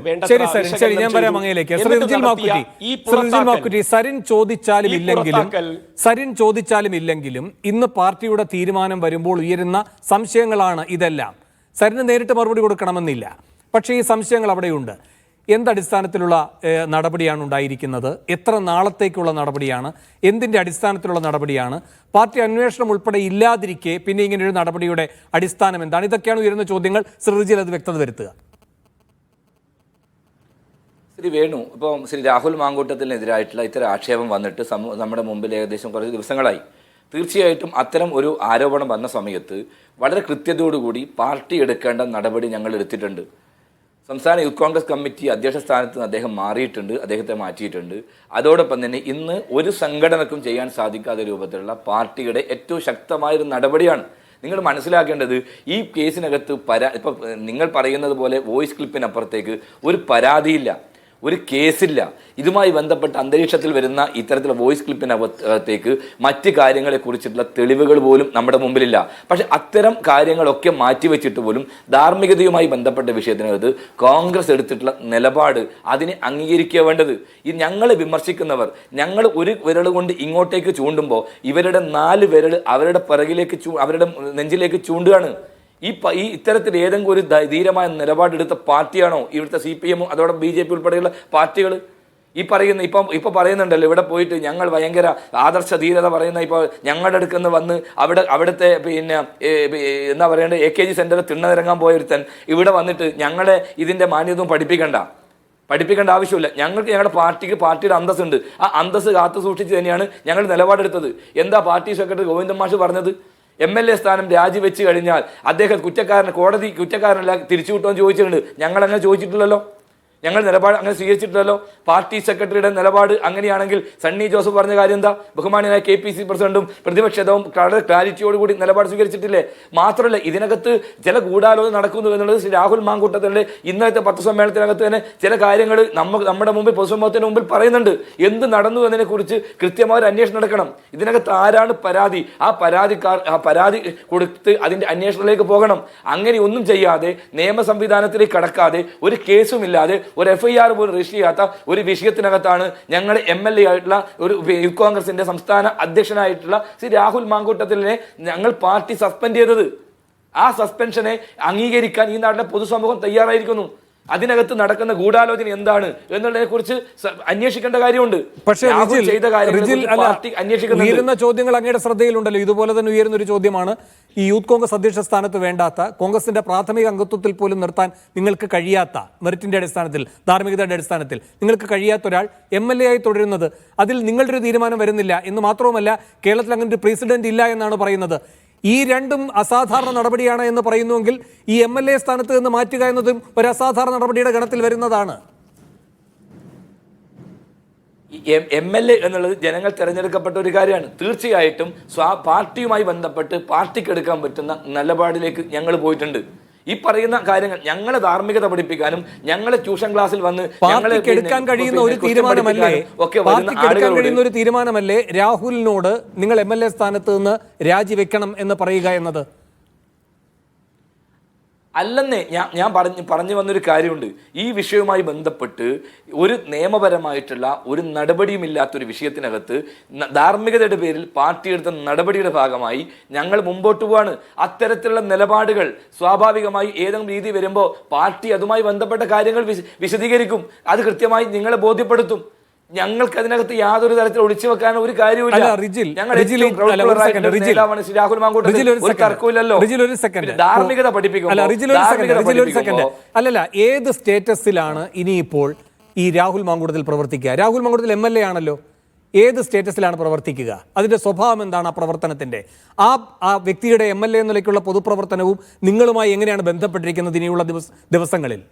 A: ഞാൻ പറയാം അങ്ങയിലേക്ക്. സരിൻ ചോദിച്ചാലും ഇല്ലെങ്കിലും ഇന്ന് പാർട്ടിയുടെ തീരുമാനം വരുമ്പോൾ ഉയരുന്ന സംശയങ്ങളാണ് ഇതെല്ലാം. സരിന് നേരിട്ട് മറുപടി കൊടുക്കണമെന്നില്ല, പക്ഷേ ഈ സംശയങ്ങൾ അവിടെയുണ്ട്. എന്തടിസ്ഥാനത്തിലുള്ള നടപടിയാണ് ഉണ്ടായിരിക്കുന്നത്? എത്ര നാളത്തേക്കുള്ള നടപടിയാണ്? എന്തിൻ്റെ അടിസ്ഥാനത്തിലുള്ള നടപടിയാണ്? പാർട്ടി അന്വേഷണം ഉൾപ്പെടെ ഇല്ലാതിരിക്കെ പിന്നെ ഇങ്ങനെയൊരു നടപടിയുടെ അടിസ്ഥാനം എന്താണ്? ഇതൊക്കെയാണ് ഉയരുന്ന ചോദ്യങ്ങൾ. ശ്രീ റിജിൽ അത് വ്യക്തത വരുത്തുക.
C: ശ്രീ വേണു, ഇപ്പം ശ്രീ രാഹുൽ മാങ്കൂട്ടത്തിനെതിരായിട്ടുള്ള ഇത്തരം ആക്ഷേപം വന്നിട്ട് നമ്മുടെ മുമ്പിൽ ഏകദേശം കുറച്ച് ദിവസങ്ങളായി. തീർച്ചയായിട്ടും അത്തരം ഒരു ആരോപണം വന്ന സമയത്ത് വളരെ കൃത്യതയോടുകൂടി പാർട്ടി എടുക്കേണ്ട നടപടി ഞങ്ങൾ എടുത്തിട്ടുണ്ട്. സംസ്ഥാന യൂത്ത് കോൺഗ്രസ് കമ്മിറ്റി അധ്യക്ഷ സ്ഥാനത്ത് നിന്ന് അദ്ദേഹം മാറിയിട്ടുണ്ട്, അദ്ദേഹത്തെ മാറ്റിയിട്ടുണ്ട്. അതോടൊപ്പം തന്നെ ഇന്ന് ഒരു സംഘടനക്കും ചെയ്യാൻ സാധിക്കാത്ത രൂപത്തിലുള്ള പാർട്ടിയുടെ ഏറ്റവും ശക്തമായൊരു നടപടിയാണ്. നിങ്ങൾ മനസ്സിലാക്കേണ്ടത്, ഈ കേസിനകത്ത് ഇപ്പം നിങ്ങൾ പറയുന്നത് പോലെ വോയിസ് ക്ലിപ്പിനപ്പുറത്തേക്ക് ഒരു പരാതിയില്ല, ഒരു കേസില്ല. ഇതുമായി ബന്ധപ്പെട്ട അന്തരീക്ഷത്തിൽ വരുന്ന ഇത്തരത്തിലുള്ള വോയിസ് ക്ലിപ്പിനകത്തേക്ക് മറ്റ് കാര്യങ്ങളെക്കുറിച്ചിട്ടുള്ള തെളിവുകൾ പോലും നമ്മുടെ മുമ്പിലില്ല. പക്ഷെ അത്തരം കാര്യങ്ങളൊക്കെ മാറ്റിവെച്ചിട്ട് പോലും ധാർമ്മികതയുമായി ബന്ധപ്പെട്ട വിഷയത്തിനകത്ത് കോൺഗ്രസ് എടുത്തിട്ടുള്ള നിലപാട് അതിനെ അംഗീകരിക്കേണ്ടത്. ഈ ഞങ്ങളെ വിമർശിക്കുന്നവർ, ഞങ്ങൾ ഒരു വിരൽ കൊണ്ട് ഇങ്ങോട്ടേക്ക് ചൂണ്ടുമ്പോൾ ഇവരുടെ 4 വിരൽ അവരുടെ പിറകിലേക്ക് അവരുടെ നെഞ്ചിലേക്ക് ചൂണ്ടുകയാണ്. ഈ ഇത്തരത്തിൽ ഏതെങ്കിലും ഒരു ധീരമായ നിലപാടെടുത്ത പാർട്ടിയാണോ ഇവിടുത്തെ CPM അതോടെ BJP ഉൾപ്പെടെയുള്ള പാർട്ടികൾ? ഈ പറയുന്ന ഇപ്പൊ പറയുന്നുണ്ടല്ലോ, ഇവിടെ പോയിട്ട് ഞങ്ങൾ ഭയങ്കര ആദർശ ധീരത പറയുന്ന ഇപ്പോൾ ഞങ്ങളുടെ അടുക്കുന്ന വന്ന് അവിടുത്തെ പിന്നെ എന്താ പറയേണ്ടത് AKG സെന്ററിൽ തിണ്ണനിറങ്ങാൻ പോയൊരുത്തൻ ഇവിടെ വന്നിട്ട് ഞങ്ങളെ ഇതിന്റെ മാന്യതയും പഠിപ്പിക്കണ്ട. പഠിപ്പിക്കേണ്ട ആവശ്യമില്ല. ഞങ്ങൾക്ക് ഞങ്ങളുടെ പാർട്ടിയുടെ അന്തസ്സുണ്ട്. ആ അന്തസ്സ് കാത്തു സൂക്ഷിച്ച് തന്നെയാണ് ഞങ്ങൾ നിലപാടെടുത്തത്. എന്താ പാർട്ടി സെക്രട്ടറി ഗോവിന്ദൻ മാഷ് പറഞ്ഞത്? MLA സ്ഥാനം രാജിവെച്ച് കഴിഞ്ഞാൽ അദ്ദേഹം കോടതി കുറ്റക്കാരനല്ല തിരിച്ചു കിട്ടുമെന്ന് ചോദിച്ചിട്ടുണ്ട്. ഞങ്ങൾ അങ്ങനെ ചോദിച്ചിട്ടില്ലല്ലോ. ഞങ്ങൾ നിലപാട് അങ്ങനെ സ്വീകരിച്ചിട്ടില്ലല്ലോ. പാർട്ടി സെക്രട്ടറിയുടെ നിലപാട് അങ്ങനെയാണെങ്കിൽ സണ്ണി ജോസഫ് പറഞ്ഞ കാര്യം എന്താ? ബഹുമാനായ KPC പ്രസിഡന്റും പ്രതിപക്ഷവും വളരെ ക്ലാരിറ്റിയോടുകൂടി നിലപാട് സ്വീകരിച്ചിട്ടില്ലേ? മാത്രമല്ല, ഇതിനകത്ത് ചില ഗൂഢാലോചന നടക്കുന്നു എന്നുള്ളത് ശ്രീ രാഹുൽ മാങ്കൂട്ടത്തിന്റെ ഇന്നത്തെ പത്രസമ്മേളനത്തിനകത്ത് തന്നെ ചില കാര്യങ്ങൾ നമ്മുടെ മുമ്പിൽ പൊതുസമൂഹത്തിന് മുമ്പിൽ പറയുന്നുണ്ട്. എന്ത് നടന്നു എന്നതിനെ കുറിച്ച് കൃത്യമായ ഒരു അന്വേഷണം നടക്കണം. ഇതിനകത്ത് ആരാണ് പരാതി, ആ പരാതി കൊടുത്ത് അതിന്റെ അന്വേഷണത്തിലേക്ക് പോകണം. അങ്ങനെ ഒന്നും ചെയ്യാതെ നിയമ സംവിധാനത്തിലേക്ക് കടക്കാതെ ഒരു കേസുമില്ലാതെ ഒരു FIR പോലും രജിസ്റ്റർ ചെയ്യാത്ത ഒരു വിഷയത്തിനകത്താണ് ഞങ്ങളുടെ MLA ആയിട്ടുള്ള ഒരു യൂത്ത് കോൺഗ്രസിന്റെ സംസ്ഥാന അധ്യക്ഷനായിട്ടുള്ള ശ്രീ രാഹുൽ മാങ്കൂട്ടത്തിലിനെ ഞങ്ങൾ പാർട്ടി സസ്പെൻഡ് ചെയ്തത്. ആ സസ്പെൻഷനെ അംഗീകരിക്കാൻ ഈ നാട്ടിലെ പൊതുസമൂഹം തയ്യാറായിരിക്കുന്നു. അതിനകത്ത് നടക്കുന്ന ഗൂഢാലോചന എന്താണ് എന്നുള്ളതിനെ കുറിച്ച് അന്വേഷിക്കേണ്ട കാര്യമുണ്ട്.
A: പക്ഷേ ഉയരുന്ന ചോദ്യങ്ങൾ അങ്ങയുടെ ശ്രദ്ധയിലുണ്ടല്ലോ. ഇതുപോലെ തന്നെ ഉയരുന്ന ഒരു ചോദ്യമാണ്, ഈ യൂത്ത് കോൺഗ്രസ് അധ്യക്ഷ സ്ഥാനത്ത് വേണ്ടാത്ത, കോൺഗ്രസിന്റെ പ്രാഥമിക അംഗത്വത്തിൽ പോലും നിർത്താൻ നിങ്ങൾക്ക് കഴിയാത്ത, മെറിറ്റിന്റെ അടിസ്ഥാനത്തിൽ, ധാർമ്മികതയുടെ അടിസ്ഥാനത്തിൽ നിങ്ങൾക്ക് കഴിയാത്ത ഒരാൾ MLA ആയി തുടരുന്നത്, അതിൽ നിങ്ങളുടെ ഒരു തീരുമാനം വരുന്നില്ല എന്ന് മാത്രവുമല്ല, കേരളത്തിൽ അങ്ങനെ ഒരു പ്രസിഡന്റ് ഇല്ല എന്നാണ് പറയുന്നത്. ഈ രണ്ടും അസാധാരണ നടപടിയാണ് എന്ന് പറയുന്നുവെങ്കിൽ ഈ MLA സ്ഥാനത്ത് നിന്ന് മാറ്റുക എന്നതും ഒരു അസാധാരണ നടപടിയുടെ ഗണത്തിൽ വരുന്നതാണ്.
C: MLA എന്നുള്ളത് ജനങ്ങൾ തിരഞ്ഞെടുക്കപ്പെട്ട ഒരു കാര്യമാണ്. തീർച്ചയായിട്ടും പാർട്ടിയുമായി ബന്ധപ്പെട്ട് പാർട്ടിക്ക് എടുക്കാൻ പറ്റുന്ന നിലപാടിലേക്ക് ഞങ്ങൾ പോയിട്ടുണ്ട്. ഈ പറയുന്ന കാര്യങ്ങൾ ഞങ്ങളെ ധാർമ്മികത പഠിപ്പിക്കാനും ഞങ്ങളെ ട്യൂഷൻ ക്ലാസ്സിൽ വന്ന്
A: എടുക്കാൻ കഴിയുന്ന ഒരു തീരുമാനമല്ലേ രാഹുലിനോട് നിങ്ങൾ MLA സ്ഥാനത്ത് നിന്ന് രാജിവെക്കണം എന്ന് പറയുക എന്നത്?
C: അല്ലെന്നേ ഞാൻ പറഞ്ഞു വന്നൊരു കാര്യമുണ്ട്. ഈ വിഷയവുമായി ബന്ധപ്പെട്ട് ഒരു നിയമപരമായിട്ടുള്ള ഒരു നടപടിയുമില്ലാത്തൊരു വിഷയത്തിനകത്ത് ധാർമ്മികതയുടെ പേരിൽ പാർട്ടി എടുത്ത നടപടിയുടെ ഭാഗമായി ഞങ്ങൾ മുമ്പോട്ട് പോവാണ്. അത്തരത്തിലുള്ള നിലപാടുകൾ സ്വാഭാവികമായി ഏതെങ്കിലും രീതി വരുമ്പോൾ പാർട്ടി അതുമായി ബന്ധപ്പെട്ട കാര്യങ്ങൾ വിശദീകരിക്കും. അത് കൃത്യമായി നിങ്ങളെ ബോധ്യപ്പെടുത്തും. ഞങ്ങൾക്ക് അതിനകത്ത് യാതൊരു തരത്തിൽ ഒളിച്ചു വെക്കാൻ ഒരു കാര്യമില്ല. ധാർമ്മികത
A: അല്ലല്ല, ഏത് സ്റ്റേറ്റസിലാണ് ഇനിയിപ്പോൾ ഈ രാഹുൽ മാങ്കൂട്ടത്തിൽ പ്രവർത്തിക്കുക? രാഹുൽ മാങ്കൂട്ടത്തിൽ MLA ആണല്ലോ. ഏത് സ്റ്റേറ്റസിലാണ് പ്രവർത്തിക്കുക? അതിന്റെ സ്വഭാവം എന്താണ്? ആ പ്രവർത്തനത്തിന്റെ ആ വ്യക്തിയുടെ MLA നിലയ്ക്കുള്ള പൊതുപ്രവർത്തനവും നിങ്ങളുമായി എങ്ങനെയാണ് ബന്ധപ്പെട്ടിരിക്കുന്നത് ഇനിയുള്ള ദിവസങ്ങളിൽ?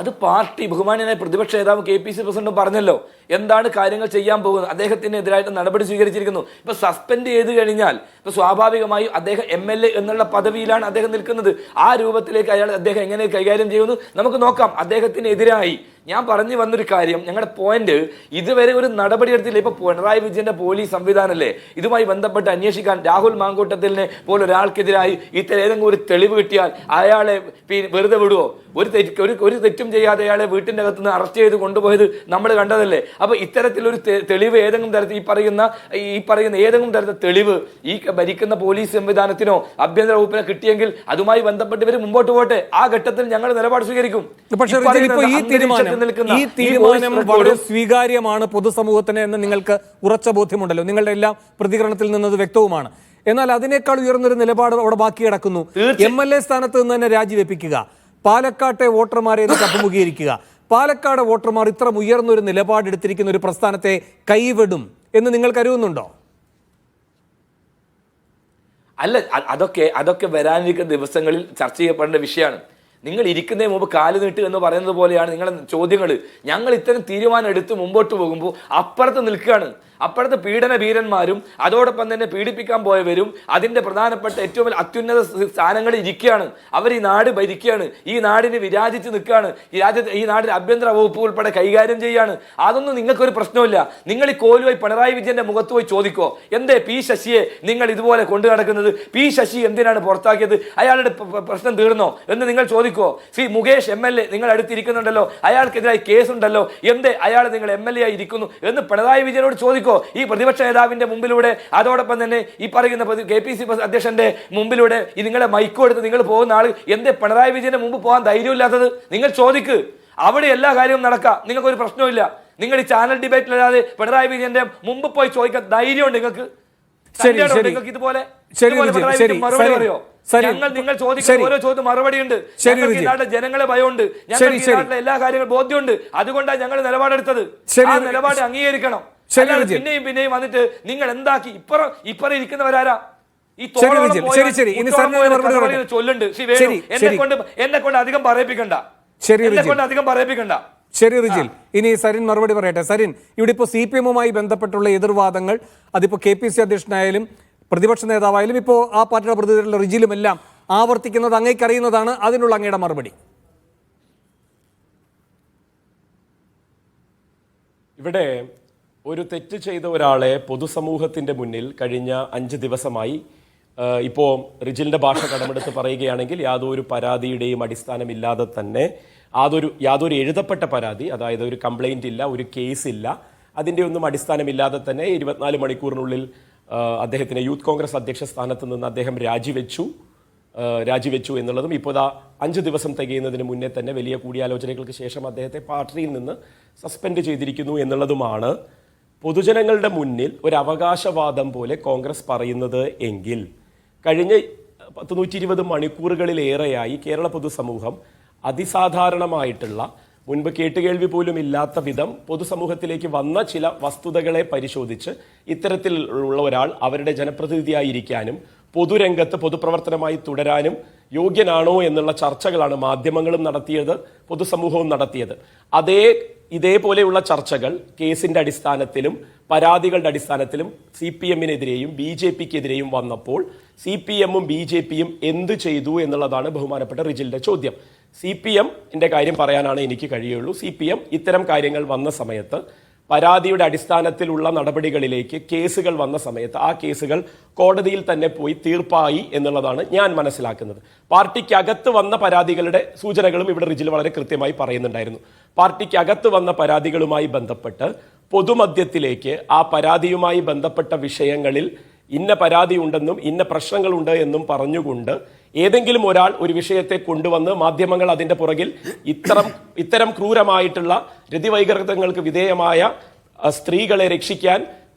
C: അത് പാർട്ടി ബഹുമാന്യനായ പ്രതിപക്ഷ നേതാവ് KPC പ്രസിഡന്റ് പറഞ്ഞല്ലോ എന്താണ് കാര്യങ്ങൾ ചെയ്യാൻ പോകുന്നത്. അദ്ദേഹത്തിനെതിരായിട്ട് നടപടി സ്വീകരിച്ചിരിക്കുന്നു. ഇപ്പൊ സസ്പെൻഡ് ചെയ്ത് കഴിഞ്ഞാൽ ഇപ്പൊ സ്വാഭാവികമായും അദ്ദേഹം MLA എന്നുള്ള പദവിയിലാണ് അദ്ദേഹം നിൽക്കുന്നത്. ആ രൂപത്തിലേക്ക് അദ്ദേഹം എങ്ങനെ കൈകാര്യം ചെയ്യുന്നു നമുക്ക് നോക്കാം. അദ്ദേഹത്തിനെതിരായി ഞാൻ പറഞ്ഞു വന്നൊരു കാര്യം, ഞങ്ങളുടെ പോയിന്റ് ഇതുവരെ ഒരു നടപടി എടുത്തില്ല. ഇപ്പൊ പിണറായി വിജയന്റെ പോലീസ് സംവിധാനമല്ലേ ഇതുമായി ബന്ധപ്പെട്ട് അന്വേഷിക്കാൻ രാഹുൽ മാങ്കൂട്ടത്തിലിനെ പോലെ ഒരാൾക്കെതിരായി ഇത്തരം ഏതെങ്കിലും ഒരു തെളിവ് കിട്ടിയാൽ അയാളെ വെറുതെ വിടുവോ? ഒരു തെറ്റും ചെയ്യാതെ അയാളെ വീട്ടിന്റെ അകത്ത് നിന്ന് അറസ്റ്റ് ചെയ്ത് കൊണ്ടുപോയത് നമ്മൾ കണ്ടതല്ലേ. അപ്പൊ ഇത്തരത്തിലൊരു തെളിവ് ഏതെങ്കിലും തരത്തിൽ ഈ പറയുന്ന ഏതെങ്കിലും തരത്തിൽ തെളിവ് ഈ ഭരിക്കുന്ന പോലീസ് സംവിധാനത്തിനോ ആഭ്യന്തര വകുപ്പിനോ കിട്ടിയെങ്കിൽ അതുമായി ബന്ധപ്പെട്ട് ഇവർ മുമ്പോട്ട് പോട്ടെ. ആ ഘട്ടത്തിൽ ഞങ്ങൾ നിലപാട് സ്വീകരിക്കും.
A: ഈ തീരുമാനം വളരെ സ്വീകാര്യമാണ് പൊതുസമൂഹത്തിന് എന്ന് നിങ്ങൾക്ക് ഉറച്ച ബോധ്യമുണ്ടല്ലോ. നിങ്ങളുടെ എല്ലാം പ്രതികരണത്തിൽ നിന്നത് വ്യക്തവുമാണ്. എന്നാൽ അതിനേക്കാൾ ഉയർന്നൊരു നിലപാട് അവിടെ ബാക്കി കിടക്കുന്നു. MLA സ്ഥാനത്ത് നിന്ന് തന്നെ രാജിവെപ്പിക്കുക, പാലക്കാട്ടെ വോട്ടർമാരെ അഭിമുഖീകരിക്കുക. പാലക്കാട് വോട്ടർമാർ ഇത്ര ഉയർന്നൊരു നിലപാടെടുത്തിരിക്കുന്ന ഒരു പ്രസ്ഥാനത്തെ കൈവിടും എന്ന് നിങ്ങൾ കരുതുന്നുണ്ടോ?
C: അല്ല, അതൊക്കെ വരാനിരിക്കുന്ന ദിവസങ്ങളിൽ ചർച്ച ചെയ്യപ്പെടേണ്ട വിഷയമാണ്. നിങ്ങൾ ഇരിക്കുന്നതിന് മുമ്പ് കാല് നീട്ട് എന്ന് പറയുന്നത് പോലെയാണ് നിങ്ങളുടെ ചോദ്യങ്ങൾ. ഞങ്ങൾ ഇത്തരം തീരുമാനം എടുത്ത് മുമ്പോട്ട് പോകുമ്പോൾ അപ്പുറത്ത് നിൽക്കുകയാണ്. അപ്പുറത്ത് പീഡന വീരന്മാരും അതോടൊപ്പം തന്നെ പീഡിപ്പിക്കാൻ പോയവരും അതിന്റെ പ്രധാനപ്പെട്ട ഏറ്റവും അത്യുന്നത സ്ഥാനങ്ങളിൽ ഇരിക്കുകയാണ്. അവർ ഈ നാട് ഭരിക്കുകയാണ്, ഈ നാടിന് വിരാജിച്ച് നിൽക്കുകയാണ്, ഈ നാടിന് ആഭ്യന്തര വകുപ്പ് ഉൾപ്പെടെ കൈകാര്യം ചെയ്യാണ്. അതൊന്നും നിങ്ങൾക്കൊരു പ്രശ്നമില്ല. നിങ്ങൾ ഈ കോലുമായി പിണറായി വിജയന്റെ മുഖത്ത് പോയി ചോദിക്കോ, എന്തേ P ശശിയെ നിങ്ങൾ ഇതുപോലെ കൊണ്ടു നടക്കുന്നത്? P ശശി എന്തിനാണ് പുറത്താക്കിയത്? അയാളുടെ പ്രശ്നം തീർന്നോ എന്ന് നിങ്ങൾ ചോദിക്കോ? ശ്രീ മുകേഷ് MLA നിങ്ങൾ അടുത്തിരിക്കുന്നുണ്ടല്ലോ, അയാൾക്കെതിരായി കേസുണ്ടല്ലോ, എന്തേ അയാൾ നിങ്ങൾ MLA ആയി ഇരിക്കുന്നു എന്ന് പിണറായി വിജയനോട് ചോദിക്കോ. ഈ പ്രതിപക്ഷ നേതാവിന്റെ മുമ്പിലൂടെ അതോടൊപ്പം തന്നെ ഈ പറയുന്ന KPC അധ്യക്ഷന്റെ മുമ്പിലൂടെ ഈ നിങ്ങളെ മൈക്കോ എടുത്ത് നിങ്ങൾ പോകുന്ന ആൾ എന്തേ പിണറായി വിജയന്റെ മുമ്പ് പോകാൻ ധൈര്യമില്ലാത്തത് നിങ്ങൾ ചോദിക്ക്. അവിടെ എല്ലാ കാര്യവും നടക്കാം, നിങ്ങൾക്കൊരു പ്രശ്നമില്ല. നിങ്ങൾ ഈ ചാനൽ ഡിബേറ്റിലല്ലാതെ പിണറായി വിജയന്റെ മുമ്പ് പോയി ചോദിക്കാൻ ധൈര്യമുണ്ട് നിങ്ങൾക്ക്?
A: ശരി, ശരി.
C: നിങ്ങൾക്ക് ഇതുപോലെ
A: ശരി,
C: പിണറായി
A: ശരി,
C: മറുപടി
A: ശരി.
C: പറയോ?
A: ശരി.
C: നിങ്ങൾ ചോദിക്കുന്ന ഓരോ ചോദ്യം മറുപടി ഉണ്ട്. ഞങ്ങൾക്ക് ഈ നാട്ടിലെ ജനങ്ങളെ ഭയമുണ്ട്, ഞങ്ങൾക്ക് ഈ നാട്ടിലെ എല്ലാ കാര്യങ്ങളും ബോധ്യമുണ്ട്. അതുകൊണ്ടാണ് ഞങ്ങൾ നിലപാടെടുത്തത്. ആ നിലപാട് അംഗീകരിക്കണം. പിന്നെയും വന്നിട്ട് നിങ്ങൾ എന്താക്കി ഇപ്പറ ഇരിക്കുന്നവരാരാ? ഈ ചൊല്ലുണ്ട്. എന്നെ കൊണ്ട് അധികം പറയിപ്പിക്കണ്ട.
A: ശരി റിജിൽ, ഇനി സരിൻ മറുപടി പറയട്ടെ. സരിൻ, ഇവിടെ ഇപ്പോൾ CPM-മായി ബന്ധപ്പെട്ടുള്ള എതിർവാദങ്ങൾ അതിപ്പോൾ KPC അധ്യക്ഷനായാലും പ്രതിപക്ഷ നേതാവായാലും ഇപ്പോൾ ആ പാർട്ടിയുടെ പ്രതിനിധികളുടെ റിജിലും എല്ലാം ആവർത്തിക്കുന്നത് അങ്ങേക്കറിയുന്നതാണ്. അതിനുള്ള അങ്ങയുടെ മറുപടി.
B: ഇവിടെ ഒരു തെറ്റ് ചെയ്ത ഒരാളെ പൊതുസമൂഹത്തിന്റെ മുന്നിൽ കഴിഞ്ഞ 5 ദിവസമായി ഇപ്പോൾ റിജിലിന്റെ ഭാഷ കടമെടുത്ത് പറയുകയാണെങ്കിൽ യാതൊരു പരാതിയുടെയും അടിസ്ഥാനമില്ലാതെ തന്നെ യാതൊരു എഴുതപ്പെട്ട പരാതി, അതായത് ഒരു കംപ്ലൈന്റ് ഇല്ല, ഒരു കേസ് ഇല്ല, അതിൻ്റെ ഒന്നും അടിസ്ഥാനമില്ലാതെ തന്നെ 24 മണിക്കൂറിനുള്ളിൽ അദ്ദേഹത്തിന് യൂത്ത് കോൺഗ്രസ് അധ്യക്ഷ സ്ഥാനത്ത് നിന്ന് അദ്ദേഹം രാജിവെച്ചു എന്നുള്ളതും ഇപ്പോൾ 5 ദിവസം തികയുന്നതിന് മുന്നേ തന്നെ വലിയ കൂടിയാലോചനകൾക്ക് ശേഷം അദ്ദേഹത്തെ പാർട്ടിയിൽ നിന്ന് സസ്പെൻഡ് ചെയ്തിരിക്കുന്നു എന്നുള്ളതുമാണ് പൊതുജനങ്ങളുടെ മുന്നിൽ ഒരു അവകാശവാദം പോലെ കോൺഗ്രസ് പറയുന്നത് എങ്കിൽ കഴിഞ്ഞ 120 മണിക്കൂറുകളിലേറെയായി കേരള പൊതുസമൂഹം അതിസാധാരണമായിട്ടുള്ള മുൻപ് കേട്ടുകേൾവി പോലും ഇല്ലാത്ത വിധം പൊതുസമൂഹത്തിലേക്ക് വന്ന ചില വസ്തുതകളെ പരിശോധിച്ച് ഇത്തരത്തിലുള്ള ഒരാൾ അവരുടെ ജനപ്രതിനിധിയായിരിക്കാനും പൊതുരംഗത്ത് പൊതുപ്രവർത്തനമായി തുടരാനും യോഗ്യനാണോ എന്നുള്ള ചർച്ചകളാണ് മാധ്യമങ്ങളും നടത്തിയത്, പൊതുസമൂഹവും നടത്തിയത്. ഇതേപോലെയുള്ള ചർച്ചകൾ കേസിന്റെ അടിസ്ഥാനത്തിലും പരാതികളുടെ അടിസ്ഥാനത്തിലും CPM-നെതിരെയും BJP-ക്കെതിരെയും വന്നപ്പോൾ CPM-ഉം BJP-യും എന്ത് ചെയ്തു എന്നുള്ളതാണ് ബഹുമാനപ്പെട്ട റിജിലിന്റെ ചോദ്യം. CPM-ന്റെ കാര്യം പറയാനാണ് എനിക്ക് കഴിയുള്ളൂ. CPM ഇത്തരം കാര്യങ്ങൾ വന്ന സമയത്ത് പരാതിയുടെ അടിസ്ഥാനത്തിലുള്ള നടപടികളിലേക്ക് കേസുകൾ വന്ന സമയത്ത് ആ കേസുകൾ കോടതിയിൽ തന്നെ പോയി തീർപ്പായി എന്നുള്ളതാണ് ഞാൻ മനസ്സിലാക്കുന്നത്. പാർട്ടിക്കകത്ത് വന്ന പരാതികളുടെ സൂചനകളും ഇവിടെ റിജിൽ വളരെ കൃത്യമായി പറയുന്നുണ്ടായിരുന്നു. പാർട്ടിക്കകത്ത് വന്ന പരാതികളുമായി ബന്ധപ്പെട്ട് പൊതുമധ്യത്തിലേക്ക് ആ പരാതിയുമായി ബന്ധപ്പെട്ട വിഷയങ്ങളിൽ ഇന്ന പരാതി ഉണ്ടെന്നും ഇന്ന പ്രശ്നങ്ങളുണ്ട് എന്നും പറഞ്ഞുകൊണ്ട് ഏതെങ്കിലും ഒരാൾ ഒരു വിഷയത്തെ കൊണ്ടുവന്ന് മാധ്യമങ്ങൾ അതിന്റെ പുറകിൽ ഇത്തരം ക്രൂരമായിട്ടുള്ള രതിവൈകൃതങ്ങൾക്ക് വിധേയമായ സ്ത്രീകളെ രക്ഷിക്കാൻ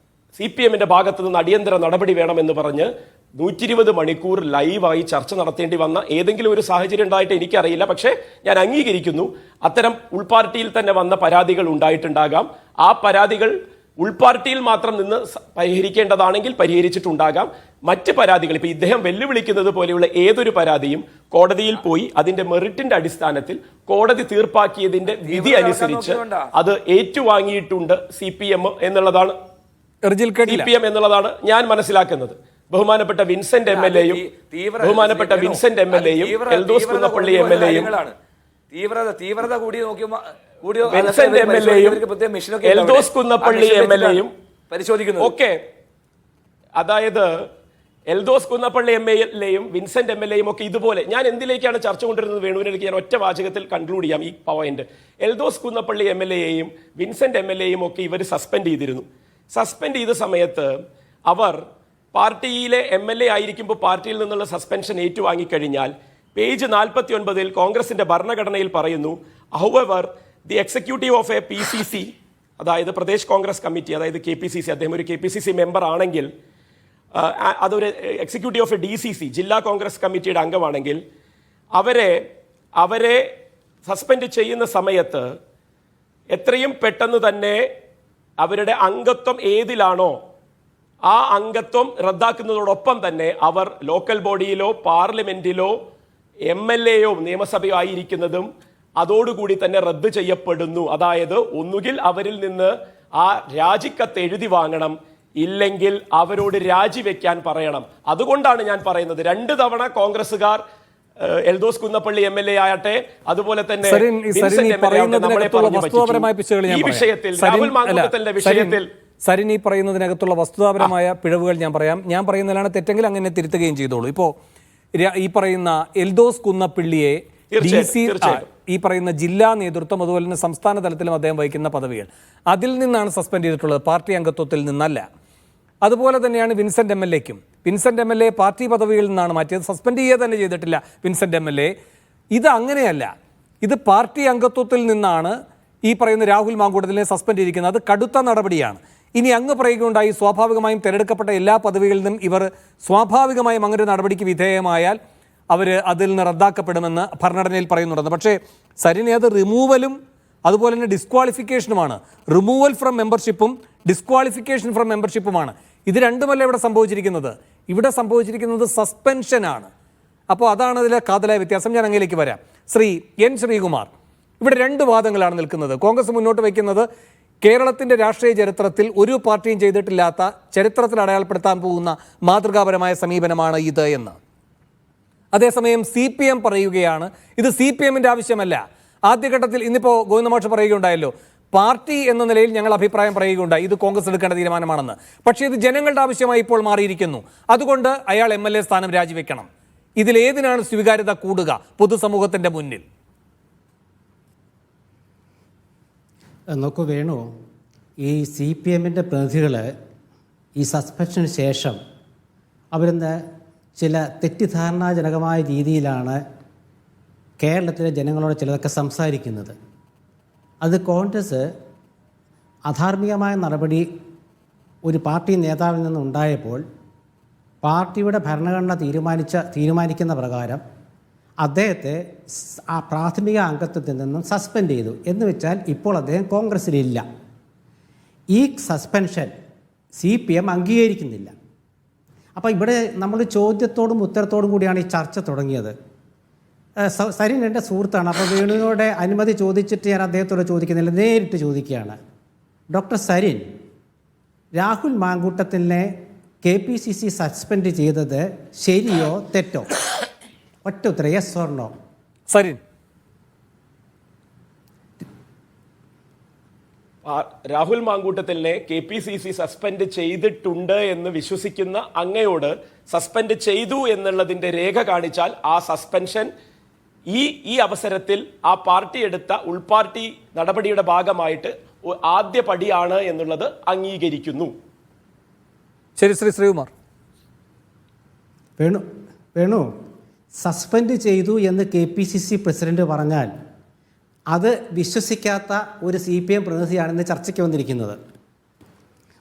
B: CPM-ന്റെ ഭാഗത്ത് നിന്ന് അടിയന്തര നടപടി വേണമെന്ന് പറഞ്ഞ് 120 മണിക്കൂർ ലൈവായി ചർച്ച നടത്തേണ്ടി വന്ന ഏതെങ്കിലും ഒരു സാഹചര്യം ഉണ്ടായിട്ട് എനിക്കറിയില്ല. പക്ഷേ ഞാൻ അംഗീകരിക്കുന്നു, അത്തരം ഉൾപാർട്ടിയിൽ തന്നെ വന്ന പരാതികൾ ഉണ്ടായിട്ടുണ്ടാകാം. ആ പരാതികൾ ഉൾപാർട്ടിയിൽ മാത്രം നിന്ന് പരിഹരിക്കേണ്ടതാണെങ്കിൽ പരിഹരിച്ചിട്ടുണ്ടാകാം. മറ്റ് പരാതികൾ, ഇപ്പൊ ഇദ്ദേഹം വെല്ലുവിളിക്കുന്നത് പോലെയുള്ള ഏതൊരു പരാതിയും കോടതിയിൽ പോയി അതിന്റെ മെറിറ്റിന്റെ അടിസ്ഥാനത്തിൽ കോടതി തീർപ്പാക്കിയതിന്റെ വിധി അനുസരിച്ച് അത് ഏറ്റുവാങ്ങിയിട്ടുണ്ട് CPM എന്നുള്ളതാണ് ഞാൻ മനസ്സിലാക്കുന്നത്. ബഹുമാനപ്പെട്ട വിൻസെന്റ് MLA-യും എൽദോസ് കുന്നപ്പള്ളി MLA-യും
C: തീവ്രത കൂടി നോക്കിയപ്പോൾ
B: വിൻസെന്റ് MLA-യും എൽദോസ് കുന്നപ്പള്ളി MLA-യും പരിശോധിക്കുന്നു. ഓക്കെ, അതായത് എൽദോസ് കുന്നപ്പള്ളി MLA-യും വിൻസെന്റ് MLA-യും ഒക്കെ ഇതുപോലെ ഞാൻ എന്തിലേക്കാണ് ചർച്ച കൊണ്ടുവരുന്നത് വേണുവിനെനിക്ക് ഞാൻ ഒറ്റ വാചകത്തിൽ കൺക്ലൂഡ് ചെയ്യാം ഈ പോയിന്റ്. എൽദോസ് കുന്നപ്പള്ളി MLA-യും വിൻസെന്റ് MLA-യും ഒക്കെ ഇവർ സസ്പെൻഡ് ചെയ്തിരുന്നു. സസ്പെൻഡ് ചെയ്ത സമയത്ത് അവർ പാർട്ടിയിലെ MLA ആയിരിക്കുമ്പോൾ പാർട്ടിയിൽ നിന്നുള്ള സസ്പെൻഷൻ ഏറ്റുവാങ്ങിക്കഴിഞ്ഞാൽ പേജ് 49 കോൺഗ്രസിന്റെ ഭരണഘടനയിൽ പറയുന്നു, however the executive of A PCC, അതായത് പ്രദേശ് കോൺഗ്രസ് കമ്മിറ്റി, അതായത് KPCC, അദ്ദേഹം ഒരു KPCC മെമ്പർ ആണെങ്കിൽ, അതൊരു എക്സിക്യൂട്ടീവ് ഓഫ് എ DCC, ജില്ലാ കോൺഗ്രസ് കമ്മിറ്റിയുടെ അംഗമാണെങ്കിൽ അവരെ സസ്പെൻഡ് ചെയ്യുന്ന സമയത്ത് എത്രയും പെട്ടെന്ന് തന്നെ അവരുടെ അംഗത്വം ഏതിലാണോ ആ അംഗത്വം റദ്ദാക്കുന്നതോടൊപ്പം തന്നെ അവർ ലോക്കൽ ബോഡിയിലോ പാർലമെന്റിലോ MLA-യോ നിയമസഭയോ ആയിരിക്കുന്നതും അതോടുകൂടി തന്നെ റദ്ദ് ചെയ്യപ്പെടുന്നു. അതായത് ഒന്നുകിൽ അവരിൽ നിന്ന് ആ രാജിക്കത്ത് എഴുതി വാങ്ങണം, ഇല്ലെങ്കിൽ അവരോട് രാജിവെക്കാൻ പറയണം. അതുകൊണ്ടാണ് ഞാൻ പറയുന്നത് 2 തവണ കോൺഗ്രസുകാർ എൽദോസ് കുന്നപ്പള്ളി MLA ആയട്ടെ, അതുപോലെ തന്നെ ഈ വിഷയത്തിൽ രാഹുൽ മാങ്കൂട്ടത്തിന്റെ വിഷയത്തിൽ
A: സരിൻ ഈ പറയുന്നതിനകത്തുള്ള വസ്തുതാപരമായ പിഴവുകൾ ഞാൻ പറയുന്നതിലാണ് തെറ്റെങ്കിൽ അങ്ങനെ തിരുത്തുകയും ചെയ്തോളൂ. ഇപ്പോൾ ഈ പറയുന്ന എൽദോസ് കുന്നപ്പള്ളിയെ ഈ പറയുന്ന ജില്ലാ നേതൃത്വം അതുപോലെ തന്നെ സംസ്ഥാന തലത്തിലും അദ്ദേഹം വഹിക്കുന്ന പദവികൾ അതിൽ നിന്നാണ് സസ്പെൻഡ് ചെയ്തിട്ടുള്ളത്, പാർട്ടി അംഗത്വത്തിൽ നിന്നല്ല. അതുപോലെ തന്നെയാണ് വിൻസെന്റ് MLA-ക്കും. വിൻസെന്റ് MLA പാർട്ടി പദവിയിൽ നിന്നാണ് മാറ്റിയത്, സസ്പെൻഡ് ചെയ്യുക തന്നെ ചെയ്തിട്ടില്ല വിൻസെന്റ് MLA. ഇത് അങ്ങനെയല്ല, ഇത് പാർട്ടി അംഗത്വത്തിൽ നിന്നാണ് ഈ പറയുന്ന രാഹുൽ മാങ്കൂട്ടത്തിനെ സസ്പെൻഡ് ചെയ്തിരിക്കുന്നത്. അത് കടുത്ത നടപടിയാണ്. ഇനി അങ്ങ് പറയുകയുണ്ടായി സ്വാഭാവികമായും തിരഞ്ഞെടുക്കപ്പെട്ട എല്ലാ പദവികളിൽ നിന്നും ഇവർ സ്വാഭാവികമായും അങ്ങനെ ഒരു നടപടിക്ക് വിധേയമായാൽ അവർ അതിൽ നിന്ന് റദ്ദാക്കപ്പെടുമെന്ന് ഭരണഘടനയിൽ പറയുന്നുണ്ടെന്ന്. പക്ഷേ സരിനെ അത് റിമൂവലും അതുപോലെ തന്നെ ഡിസ്ക്വാളിഫിക്കേഷനുമാണ്. റിമൂവൽ ഫ്രം മെമ്പർഷിപ്പും ഡിസ്ക്വാളിഫിക്കേഷൻ ഫ്രം മെമ്പർഷിപ്പുമാണ്. ഇത് രണ്ടുമല്ല ഇവിടെ സംഭവിച്ചിരിക്കുന്നത്. ഇവിടെ സംഭവിച്ചിരിക്കുന്നത് സസ്പെൻഷനാണ്. അപ്പോൾ അതാണ് അതിലെ കാതലായ വ്യത്യാസം. ഞാൻ അങ്ങയിലേക്ക് വരാം. ശ്രീ എൻ ശ്രീകുമാർ, ഇവിടെ രണ്ട് വാദങ്ങളാണ് നിൽക്കുന്നത്. കോൺഗ്രസ് മുന്നോട്ട് വയ്ക്കുന്നത് കേരളത്തിൻ്റെ രാഷ്ട്രീയ ചരിത്രത്തിൽ ഒരു പാർട്ടിയും ചെയ്തിട്ടില്ലാത്ത, ചരിത്രത്തിൽ അടയാളപ്പെടുത്താൻ പോകുന്ന മാതൃകാപരമായ സമീപനമാണ് ഇത് എന്ന്. അതേസമയം CPM പറയുകയാണ് ഇത് CPMൻ്റെ ആവശ്യമല്ല. ആദ്യഘട്ടത്തിൽ ഇന്നിപ്പോൾ ഗോവിന്ദമാഷ് പറയുകയുണ്ടായല്ലോ, പാർട്ടി എന്ന നിലയിൽ ഞങ്ങൾ അഭിപ്രായം പറയുകയുണ്ടായി ഇത് കോൺഗ്രസ് എടുക്കേണ്ട തീരുമാനമാണെന്ന്. പക്ഷേ ഇത് ജനങ്ങളുടെ ആവശ്യമായി ഇപ്പോൾ മാറിയിരിക്കുന്നു. അതുകൊണ്ട് അയാൾ MLA സ്ഥാനം രാജിവെക്കണം. ഇതിലേതിനാണ് സ്വീകാര്യത കൂടുക പൊതുസമൂഹത്തിൻ്റെ മുന്നിൽ?
D: നോക്കൂ വേണു, ഈ CPMൻ്റെ പ്രതിനിധികൾ ഈ സസ്പെൻഷന് ശേഷം അവരിന്ന് ചില തെറ്റിദ്ധാരണാജനകമായ രീതിയിലാണ് കേരളത്തിലെ ജനങ്ങളോട് ചിലതൊക്കെ സംസാരിക്കുന്നത്. അത് കോൺഗ്രസ് അധാർമികമായ നടപടി ഒരു പാർട്ടി നേതാവിൽ നിന്നുണ്ടായപ്പോൾ പാർട്ടിയുടെ ഭരണഘടന തീരുമാനിക്കുന്ന പ്രകാരം അദ്ദേഹത്തെ ആ പ്രാഥമിക അംഗത്വത്തിൽ നിന്നും സസ്പെൻഡ് ചെയ്തു. എന്ന് വെച്ചാൽ ഇപ്പോൾ അദ്ദേഹം കോൺഗ്രസ്സിലില്ല. ഈ സസ്പെൻഷൻ CPM അംഗീകരിക്കുന്നില്ല. അപ്പോൾ ഇവിടെ നമ്മൾ ചോദ്യത്തോടും ഉത്തരത്തോടും കൂടിയാണ് ഈ ചർച്ച തുടങ്ങിയത്. സരിൻ എൻ്റെ സുഹൃത്താണ്. അപ്പോൾ വേണുവിനോട് അനുമതി ചോദിച്ചിട്ട് ഞാൻ അദ്ദേഹത്തോട് ചോദിക്കുന്നില്ല, നേരിട്ട് ചോദിക്കുകയാണ്. ഡോക്ടർ സരിൻ, രാഹുൽ മാങ്കൂട്ടത്തിനെ KPCC സസ്പെൻഡ് ചെയ്തത് ശരിയോ തെറ്റോ? ഒറ്റ ഉത്തരം, yes or no.
A: Sarin,
B: Rahul മാങ്കൂട്ടത്തിനെ KPCC സസ്പെൻഡ് ചെയ്തിട്ടുണ്ട് എന്ന് വിശ്വസിക്കുന്ന അങ്ങയോട് സസ്പെൻഡ് ചെയ്തു എന്നുള്ളതിന്റെ രേഖ കാണിച്ചാൽ ആ സസ്പെൻഷൻ ഈ അവസരത്തിൽ ആ പാർട്ടി എടുത്ത ഉൾപാർട്ടി നടപടിയുടെ ഭാഗമായിട്ട് ആദ്യ പടിയാണ് എന്നുള്ളത് അംഗീകരിക്കുന്നു.
A: ശരി ശ്രീ ശ്രീകുമാർ.
D: വേണു, സസ്പെൻഡ് ചെയ്തു എന്ന് KPCC പ്രസിഡന്റ് പറഞ്ഞാൽ അത് വിശ്വസിക്കാത്ത ഒരു CPM പ്രതിനിധിയാണെന്ന് ചർച്ചയ്ക്ക് വന്നിരിക്കുന്നത്.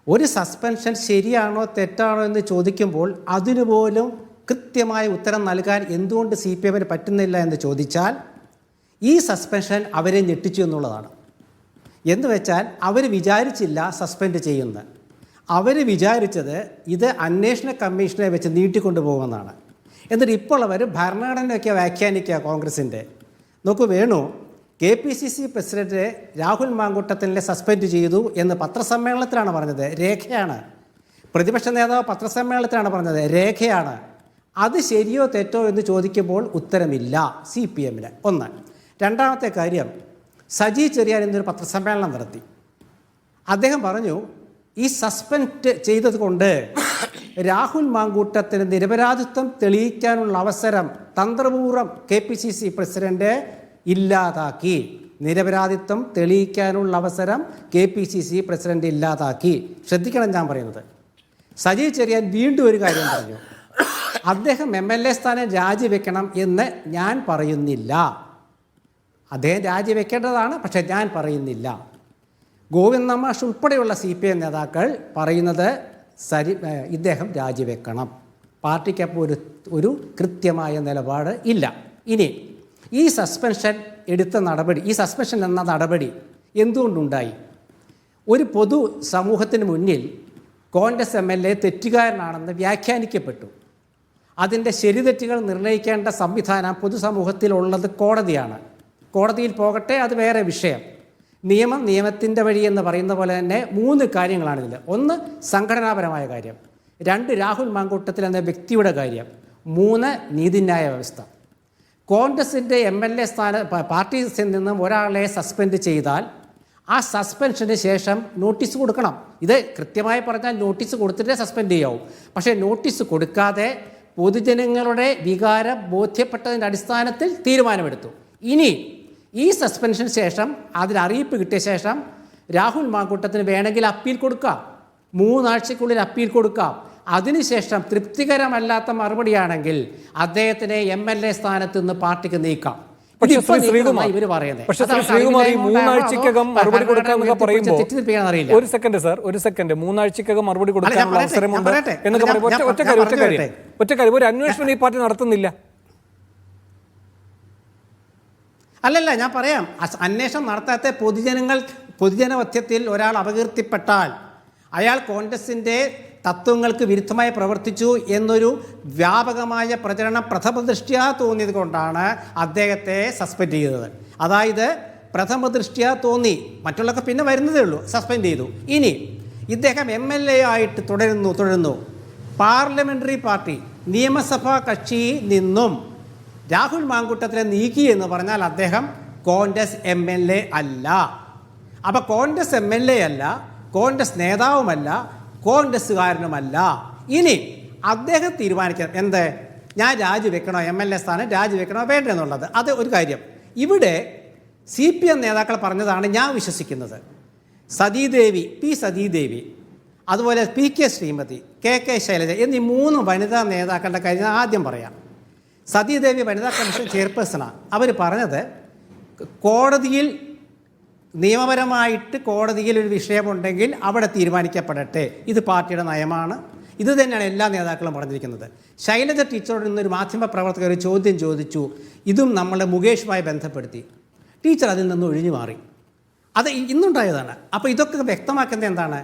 D: ഒരു സസ്പെൻഷൻ ശരിയാണോ തെറ്റാണോ എന്ന് ചോദിക്കുമ്പോൾ അതിനുപോലും കൃത്യമായ ഉത്തരം നൽകാൻ എന്തുകൊണ്ട് CPMന് പറ്റുന്നില്ല എന്ന് ചോദിച്ചാൽ ഈ സസ്പെൻഷൻ അവരെ ഞെട്ടിച്ചു എന്നുള്ളതാണ്. എന്ന് വെച്ചാൽ അവർ വിചാരിച്ചില്ല സസ്പെൻഡ് ചെയ്യുന്നത്. അവർ വിചാരിച്ചത് ഇത് അന്വേഷണ കമ്മീഷനെ വെച്ച് നീട്ടിക്കൊണ്ടു പോകുമെന്നാണ്. എന്നിട്ട് ഇപ്പോൾ അവർ ഭരണഘടനയൊക്കെ വ്യാഖ്യാനിക്കുക കോൺഗ്രസിൻ്റെ. നോക്കൂ വേണു, KPCC പ്രസിഡന്റ് രാഹുൽ മാങ്കൂട്ടത്തിനെ സസ്പെൻഡ് ചെയ്തു എന്ന് പത്രസമ്മേളനത്തിലാണ് പറഞ്ഞത്, രേഖയാണ്. പ്രതിപക്ഷ നേതാവ് പത്രസമ്മേളനത്തിലാണ് പറഞ്ഞത്, രേഖയാണ്. അത് ശരിയോ തെറ്റോ എന്ന് ചോദിക്കുമ്പോൾ ഉത്തരമില്ല CPMന്. ഒന്ന്. രണ്ടാമത്തെ കാര്യം, സജി ചെറിയാൻ എന്നൊരു പത്രസമ്മേളനം നടത്തി. അദ്ദേഹം പറഞ്ഞു ഈ സസ്പെൻഡ് ചെയ്തത് കൊണ്ട് രാഹുൽ മാങ്കൂട്ടത്തിന് നിരപരാധിത്വം തെളിയിക്കാനുള്ള അവസരം തന്ത്രപൂർവ്വം KPCC പ്രസിഡന്റ് ഇല്ലാതാക്കി. നിരപരാധിത്വം തെളിയിക്കാനുള്ള അവസരം KPCC പ്രസിഡന്റ് ഇല്ലാതാക്കി. ശ്രദ്ധിക്കണം ഞാൻ പറയുന്നത്. സജി ചെറിയാൻ വീണ്ടും ഒരു കാര്യം പറഞ്ഞു, അദ്ദേഹം MLA സ്ഥാനം രാജിവെക്കണം എന്ന് ഞാൻ പറയുന്നില്ല. അദ്ദേഹം രാജിവെക്കേണ്ടതാണ്, പക്ഷെ ഞാൻ പറയുന്നില്ല. ഗോവിന്ദമാഷ് ഉൾപ്പെടെയുള്ള CPM നേതാക്കൾ പറയുന്നത് ഇദ്ദേഹം രാജിവെക്കണം. പാർട്ടിക്കപ്പോൾ ഒരു കൃത്യമായ നിലപാട് ഇല്ല. ഇനി ഈ സസ്പെൻഷൻ എടുത്ത നടപടി, ഈ സസ്പെൻഷൻ എന്ന നടപടി എന്തുകൊണ്ടുണ്ടായി? ഒരു പൊതു സമൂഹത്തിന് മുന്നിൽ കോൺഗ്രസ് MLA തെറ്റുകാരനാണെന്ന് വ്യാഖ്യാനിക്കപ്പെട്ടു. അതിൻ്റെ ശരിതെറ്റുകൾ നിർണ്ണയിക്കേണ്ട സംവിധാനം പൊതുസമൂഹത്തിലുള്ളത് കോടതിയാണ്. കോടതിയിൽ പോകട്ടെ, അത് വേറെ വിഷയം. നിയമത്തിൻ്റെ വഴി എന്ന് പറയുന്ന പോലെ തന്നെ 3 കാര്യങ്ങളാണിതിൽ. ഒന്ന്, സംഘടനാപരമായ കാര്യം. 2, രാഹുൽ മാങ്കൂട്ടത്തിൽ എന്ന വ്യക്തിയുടെ കാര്യം. 3, നീതിന്യായ വ്യവസ്ഥ. കോൺഗ്രസിൻ്റെ MLA പാർട്ടിയിൽ നിന്നും ഒരാളെ സസ്പെൻഡ് ചെയ്താൽ ആ സസ്പെൻഷന് ശേഷം നോട്ടീസ് കൊടുക്കണം. ഇത് കൃത്യമായി പറഞ്ഞാൽ നോട്ടീസ് കൊടുത്തിട്ടേ സസ്പെൻഡ് ചെയ്യാവൂ. പക്ഷേ നോട്ടീസ് കൊടുക്കാതെ പൊതുജനങ്ങളുടെ വികാരം ബോധ്യപ്പെട്ടതിൻ്റെ അടിസ്ഥാനത്തിൽ തീരുമാനമെടുത്തു. ഇനി ഈ സസ്പെൻഷന് ശേഷം അതിനറിയിപ്പ് കിട്ടിയ ശേഷം രാഹുൽ മാങ്കൂട്ടത്തിന് വേണമെങ്കിൽ അപ്പീൽ കൊടുക്കാം. 3 ആഴ്ചയ്ക്കുള്ളിൽ അപ്പീൽ കൊടുക്കാം. അതിനുശേഷം തൃപ്തികരമല്ലാത്ത മറുപടിയാണെങ്കിൽ അദ്ദേഹത്തിനെ MLA സ്ഥാനത്ത് നിന്ന് പാർട്ടിക്ക് നീക്കാം.
A: പക്ഷേ
D: ഇതിപ്പോ
A: ശ്രീ ശ്രീകുമാർ
D: ഇവര് പറയുന്നത്.
A: പക്ഷേ ശ്രീ
D: അതാണ്
A: ശ്രീകുമാർ ഈ
D: അറിവില്ലായ്മ
A: 3 ആഴ്ചക്കകം
D: കൊണ്ടാണോ
A: മറുപടി കൊടുക്കാമെന്നൊക്കെ പറയുമ്പോൾ
D: തെറ്റിദ്ധരിപ്പിക്കാൻ അറിയില്ല.
A: ഒരു സെക്കൻഡ് സാർ, ഒരു സെക്കൻഡ്, 3 ആഴ്ചക്കകം മറുപടി കൊടുക്കാനുള്ള
D: പറയട്ടെ,
A: അവസരമുണ്ട്
D: ഞാൻ പറയട്ടെ.
A: എന്നൊക്കെ പറയുമ്പോൾ ഒറ്റ കാര്യം ഒരു അന്വേഷണം ഈ പാർട്ടി നടത്തുന്നില്ല.
D: അല്ലല്ല, ഞാൻ പറയാം. അന്വേഷണം നടത്താത്ത പൊതുജനമധ്യത്തിൽ ഒരാൾ അപകീർത്തിപ്പെട്ടാൽ അയാൾ കോൺഗ്രസിൻ്റെ തത്വങ്ങൾക്ക് വിരുദ്ധമായി പ്രവർത്തിച്ചു എന്നൊരു വ്യാപകമായ പ്രചരണം പ്രഥമദൃഷ്ട്യാ തോന്നിയത് കൊണ്ടാണ് അദ്ദേഹത്തെ സസ്പെൻഡ് ചെയ്തത്. അതായത് പ്രഥമദൃഷ്ട്യാ തോന്നി, മറ്റുള്ളവർക്ക് പിന്നെ വരുന്നതേ ഉള്ളൂ, സസ്പെൻഡ് ചെയ്തു. ഇനി ഇദ്ദേഹം MLA ആയിട്ട് തുടരുന്നു. പാർലമെൻ്ററി പാർട്ടി നിയമസഭാ കക്ഷിയിൽ നിന്നും രാഹുൽ മാങ്കൂട്ടത്തിനെ നീക്കി എന്ന് പറഞ്ഞാൽ അദ്ദേഹം കോൺഗ്രസ് MLA അല്ല. അപ്പോൾ കോൺഗ്രസ് MLA അല്ല, കോൺഗ്രസ് നേതാവുമല്ല, കോൺഗ്രസ്സുകാരനുമല്ല. ഇനി അദ്ദേഹം തീരുമാനിക്കണം എന്ത്, ഞാൻ രാജിവെക്കണോ, MLA സ്ഥാനം രാജിവെക്കണോ വേണ്ട എന്നുള്ളത്. അത് ഒരു കാര്യം. ഇവിടെ CPM നേതാക്കൾ പറഞ്ഞതാണ് ഞാൻ വിശ്വസിക്കുന്നത്. സതീദേവി, അതുപോലെ PK ശ്രീമതി, KK ശൈലജ എന്നീ 3 വനിതാ നേതാക്കളുടെ കാര്യം ആദ്യം പറയാം. സതീദേവി വനിതാ കമ്മീഷൻ ചെയർപേഴ്സണാണ്. അവർ പറഞ്ഞത് നിയമപരമായിട്ട് കോടതിയിൽ ഒരു വിഷയമുണ്ടെങ്കിൽ അവിടെ തീരുമാനിക്കപ്പെടട്ടെ, ഇത് പാർട്ടിയുടെ നയമാണ്. ഇത് തന്നെയാണ് എല്ലാ നേതാക്കളും പറഞ്ഞിരിക്കുന്നത്. ശൈലജ ടീച്ചറോട് ഇന്നൊരു മാധ്യമപ്രവർത്തകർ ഒരു ചോദ്യം ചോദിച്ചു, ഇതും നമ്മളെ മുകേഷുമായി ബന്ധപ്പെടുത്തി. ടീച്ചർ അതിൽ നിന്ന് ഒഴിഞ്ഞു മാറി. അത് ഇന്നുണ്ടായതാണ്. അപ്പോൾ ഇതൊക്കെ വ്യക്തമാക്കുന്നത് എന്താണ്,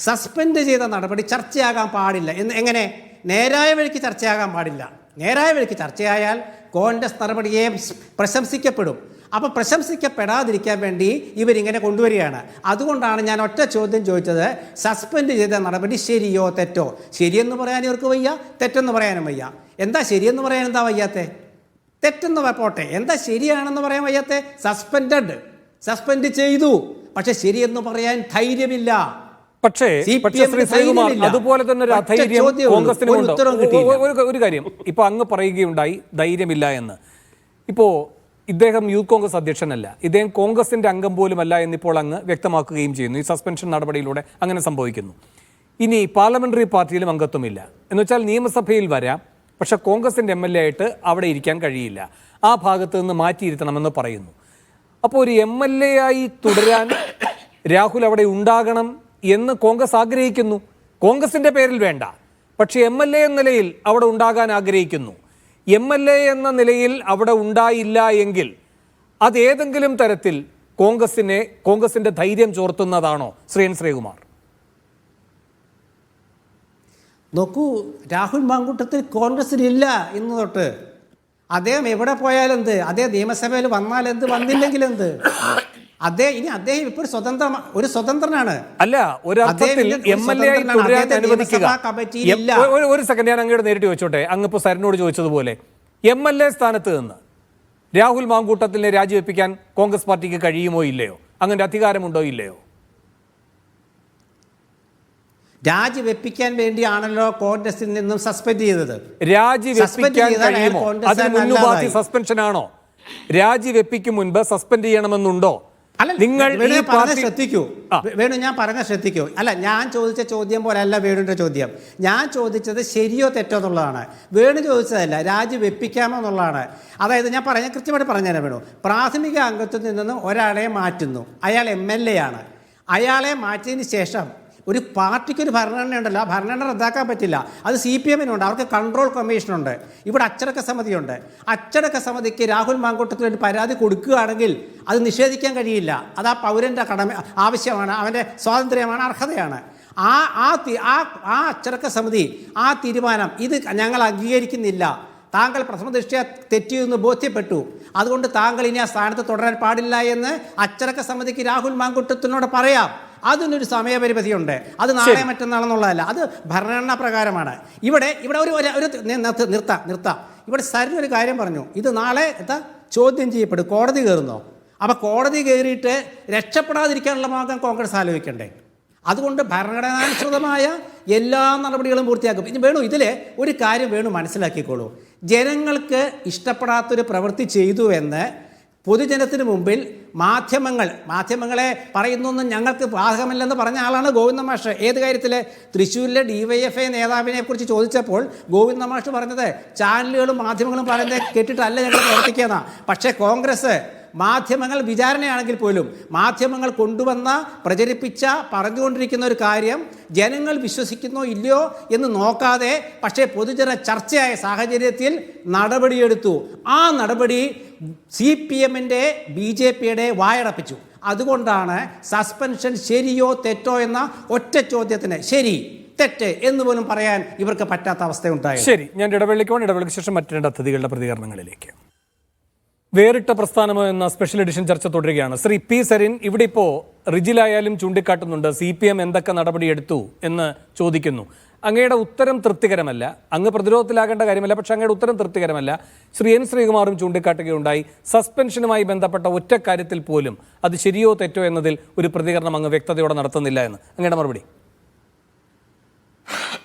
D: സസ്പെൻഡ് ചെയ്ത നടപടി ചർച്ചയാകാൻ പാടില്ല എങ്ങനെ നേരായ വഴിക്ക് ചർച്ചയാകാൻ പാടില്ല. നേരായ വഴിക്ക് ചർച്ചയായാൽ കോൺഗ്രസ് നടപടിയെ പ്രശംസിക്കപ്പെടും. അപ്പോൾ പ്രശംസിക്കപ്പെടാതിരിക്കാൻ വേണ്ടി ഇവരിങ്ങനെ കൊണ്ടുവരികയാണ്. അതുകൊണ്ടാണ് ഞാൻ ഒറ്റ ചോദ്യം ചോദിച്ചത്, സസ്പെൻഡ് ചെയ്ത നടപടി ശരിയോ തെറ്റോ? ശരിയെന്ന് പറയാൻ ഇവർക്ക് വയ്യ, തെറ്റെന്ന് പറയാനും വയ്യ. എന്താ ശരിയെന്ന് പറയാൻ എന്താ വയ്യാത്തെ? തെറ്റെന്ന് പോട്ടെ, എന്താ ശരിയാണെന്ന് പറയാൻ വയ്യാത്തെ? സസ്പെൻഡ് ചെയ്തു, പക്ഷെ ശരിയെന്ന് പറയാൻ ധൈര്യമില്ല.
A: പക്ഷേ ശ്രീ ശ്രീകുമാർ, അതുപോലെ തന്നെ ഒരു അധൈര്യം കോൺഗ്രസിനുമുണ്ട്. ഒരു കാര്യം ഇപ്പൊ അങ്ങ് പറയുകയുണ്ടായി, ധൈര്യമില്ല എന്ന്. ഇപ്പോ ഇദ്ദേഹം യൂത്ത് കോൺഗ്രസ് അധ്യക്ഷനല്ല, ഇദ്ദേഹം കോൺഗ്രസിന്റെ അംഗം പോലുമല്ല എന്നിപ്പോൾ അങ്ങ് വ്യക്തമാക്കുകയും ചെയ്യുന്നു. ഈ സസ്പെൻഷൻ നടപടിയിലൂടെ അങ്ങനെ സംഭവിക്കുന്നു. ഇനി പാർലമെന്ററി പാർട്ടിയിലും അംഗത്വമില്ല എന്ന് വെച്ചാൽ നിയമസഭയിൽ വരാം, പക്ഷെ കോൺഗ്രസിന്റെ MLA ആയിട്ട് അവിടെ ഇരിക്കാൻ കഴിയില്ല, ആ ഭാഗത്ത് നിന്ന് മാറ്റിയിരുത്തണമെന്ന് പറയുന്നു. അപ്പോൾ ഒരു MLA ആയി തുടരാൻ രാഹുൽ അവിടെ ഉണ്ടാകണം എന്ന് കോൺഗ്രസ് ആഗ്രഹിക്കുന്നു. കോൺഗ്രസിന്റെ പേരിൽ വേണ്ട, പക്ഷെ MLA എന്ന നിലയിൽ അവിടെ ഉണ്ടാകാൻ ആഗ്രഹിക്കുന്നു. MLA എന്ന നിലയിൽ അവിടെ ഉണ്ടായില്ല എങ്കിൽ അതേതെങ്കിലും തരത്തിൽ കോൺഗ്രസിന്റെ ധൈര്യം ചോർത്തുന്നതാണോ ശ്രീകുമാർ?
D: നോക്കൂ, രാഹുൽ മാങ്കൂട്ടത്തിൽ കോൺഗ്രസിലില്ല ഇന്ന് തൊട്ട്. അദ്ദേഹം എവിടെ പോയാലെന്ത്, അദ്ദേഹം നിയമസഭയിൽ വന്നാലെന്ത്, വന്നില്ലെങ്കിൽ എന്ത്, അദ്ദേഹം ഇപ്പോൾ ഒരു സ്വതന്ത്രനാണ്.
A: അല്ല, ഒരു അർത്ഥത്തിൽ MLA ആയി തുടരാൻ അനുവദിക്കുക. ഒരു സെക്കൻഡ്, ഞാൻ അങ്ങോട്ട് നേരിട്ട് ചോദിച്ചോട്ടെ. അങ്ങ് ഇപ്പോൾ സരനോട് ചോദിച്ചതുപോലെ MLA സ്ഥാനത്ത് നിന്ന് രാഹുൽ മാങ്കൂട്ടത്തിനെ രാജിവെപ്പിക്കാൻ കോൺഗ്രസ് പാർട്ടിക്ക് കഴിയുമോ ഇല്ലയോ? അങ്ങനെ അധികാരമുണ്ടോ ഇല്ലയോ?
D: രാജിവെപ്പിക്കാൻ വേണ്ടിയാണല്ലോ കോൺഗ്രസിൽ നിന്നും സസ്പെൻഡ് ചെയ്തത്.
A: രാജിവെപ്പിക്കാൻ കഴിയുമോ? അതിന് മുൻപാതി സസ്പെൻഷൻ ആണോ? രാജിവെപ്പിക്കും മുൻപ് സസ്പെൻഡ് ചെയ്യണമെന്നുണ്ടോ?
D: നിങ്ങൾ ശ്രദ്ധിക്കൂ വേണു, ഞാൻ പറഞ്ഞ ശ്രദ്ധിക്കൂ. അല്ല, ഞാൻ ചോദിച്ച ചോദ്യം പോലെ അല്ല വേണുവിൻ്റെ ചോദ്യം. ഞാൻ ചോദിച്ചത് ശരിയോ തെറ്റോ എന്നുള്ളതാണ്. വേണു ചോദിച്ചതല്ല, രാജിവെപ്പിക്കാമോ എന്നുള്ളതാണ്. അതായത് ഞാൻ കൃത്യമായിട്ട് പറഞ്ഞുതരാം വേണു. പ്രാഥമിക അംഗത്വത്തിൽ നിന്നും ഒരാളെ മാറ്റുന്നു, അയാൾ MLA ആണ്. അയാളെ മാറ്റിയതിന് ശേഷം ഒരു പാർട്ടിക്കൊരു ഭരണഘടന ഉണ്ടല്ലോ, ആ ഭരണഘടന റദ്ദാക്കാൻ പറ്റില്ല. അത് CPM-നുണ്ട്, അവർക്ക് കൺട്രോൾ കമ്മീഷനുണ്ട്, ഇവിടെ അച്ചടക്ക സമിതിയുണ്ട്. അച്ചടക്ക സമിതിക്ക് രാഹുൽ മാങ്കൂട്ടത്തിന് വേണ്ടി പരാതി കൊടുക്കുകയാണെങ്കിൽ അത് നിഷേധിക്കാൻ കഴിയില്ല. അത് ആ പൗരൻ്റെ ആവശ്യമാണ്, അവൻ്റെ സ്വാതന്ത്ര്യമാണ്, അർഹതയാണ്. ആ അച്ചടക്ക സമിതി ആ തീരുമാനം ഇത് ഞങ്ങൾ അംഗീകരിക്കുന്നില്ല, താങ്കൾ പ്രഥമ ദൃഷ്ട്യാ തെറ്റിയെന്ന് ബോധ്യപ്പെട്ടു, അതുകൊണ്ട് താങ്കൾ ഇനി ആ സ്ഥാനത്ത് തുടരാൻ പാടില്ല എന്ന് അച്ചടക്ക സമിതിക്ക് രാഹുൽ മാങ്കൂട്ടത്തിനോട് പറയാം. അതിനൊരു സമയപരിധിയുണ്ട്. അത് നാളെ മറ്റന്നാളെന്നുള്ളതല്ല, അത് ഭരണഘടനാ പ്രകാരമാണ്. ഇവിടെ ഒരു നിർത്താം. ഇവിടെ സരിനൊരു കാര്യം പറഞ്ഞു, ഇത് നാളെ ചോദ്യം ചെയ്യപ്പെടും, കോടതി കയറുന്നോ? അപ്പോൾ കോടതി കയറിയിട്ട് രക്ഷപ്പെടാതിരിക്കാനുള്ള മാർഗം കോൺഗ്രസ് ആലോചിക്കണ്ടേ? അതുകൊണ്ട് ഭരണഘടനാനുസൃതമായ എല്ലാ നടപടികളും പൂർത്തിയാക്കും. ഇനി വേണു, ഇതിൽ ഒരു കാര്യം വേണു മനസ്സിലാക്കിക്കോളൂ. ജനങ്ങൾക്ക് ഇഷ്ടപ്പെടാത്തൊരു പ്രവൃത്തി ചെയ്തു എന്ന് പൊതുജനത്തിന് മുമ്പിൽ മാധ്യമങ്ങളെ പറയുന്നൊന്നും ഞങ്ങൾക്ക് ബാധകമല്ലെന്ന് പറഞ്ഞ ആളാണ് ഗോവിന്ദ മാഷ്. ഏത് കാര്യത്തിൽ? തൃശ്ശൂരിലെ DYFI നേതാവിനെ കുറിച്ച് ചോദിച്ചപ്പോൾ ഗോവിന്ദ മാഷ് പറഞ്ഞത് ചാനലുകളും മാധ്യമങ്ങളും പറയുന്നത് കേട്ടിട്ടല്ല ഞങ്ങൾ പ്രവർത്തിക്കുന്ന. പക്ഷേ കോൺഗ്രസ് മാധ്യമങ്ങൾ വിചാരണയാണെങ്കിൽ പോലും മാധ്യമങ്ങൾ കൊണ്ടുവന്ന പ്രചരിപ്പിച്ച പറഞ്ഞുകൊണ്ടിരിക്കുന്ന ഒരു കാര്യം ജനങ്ങൾ വിശ്വസിക്കുന്നോ ഇല്ലയോ എന്ന് നോക്കാതെ പക്ഷേ പൊതുജന ചർച്ചയായ സാഹചര്യത്തിൽ നടപടിയെടുത്തു. ആ നടപടി CPMൻ്റെ BJPയുടെ വായടപ്പിച്ചു. അതുകൊണ്ടാണ് സസ്പെൻഷൻ ശരിയോ തെറ്റോ എന്ന ഒറ്റ ചോദ്യത്തിന് ശരി തെറ്റ് എന്ന് പോലും പറയാൻ ഇവർക്ക് പറ്റാത്ത അവസ്ഥയുണ്ടായി.
A: ശരി, ഞാൻ ഇടവേളയ്ക്ക് ശേഷം മറ്റു രണ്ട് അതിഥികളുടെ പ്രതികരണങ്ങളിലേക്ക്. വേറിട്ട പ്രസ്ഥാനമോ എന്ന സ്പെഷ്യൽ എഡിഷൻ ചർച്ച തുടരുകയാണ്. ശ്രീ P. സരിൻ, ഇവിടെ ഇപ്പോൾ റിജിലായാലും ചൂണ്ടിക്കാട്ടുന്നുണ്ട് CPM എന്തൊക്കെ നടപടിയെടുത്തു എന്ന് ചോദിക്കുന്നു. അങ്ങയുടെ ഉത്തരം തൃപ്തികരമല്ല. അങ്ങ് പ്രതിരോധത്തിലാകേണ്ട കാര്യമല്ല, പക്ഷെ അങ്ങയുടെ ഉത്തരം തൃപ്തികരമല്ല. ശ്രീ N. ശ്രീകുമാറും ചൂണ്ടിക്കാട്ടുകയുണ്ടായി. സസ്പെൻഷനുമായി ബന്ധപ്പെട്ട ഒറ്റ കാര്യത്തിൽ പോലും അത് ശരിയോ തെറ്റോ എന്നതിൽ ഒരു പ്രതികരണം അങ്ങ് വ്യക്തതയോടെ നടത്തുന്നില്ല എന്ന്. അങ്ങയുടെ മറുപടി?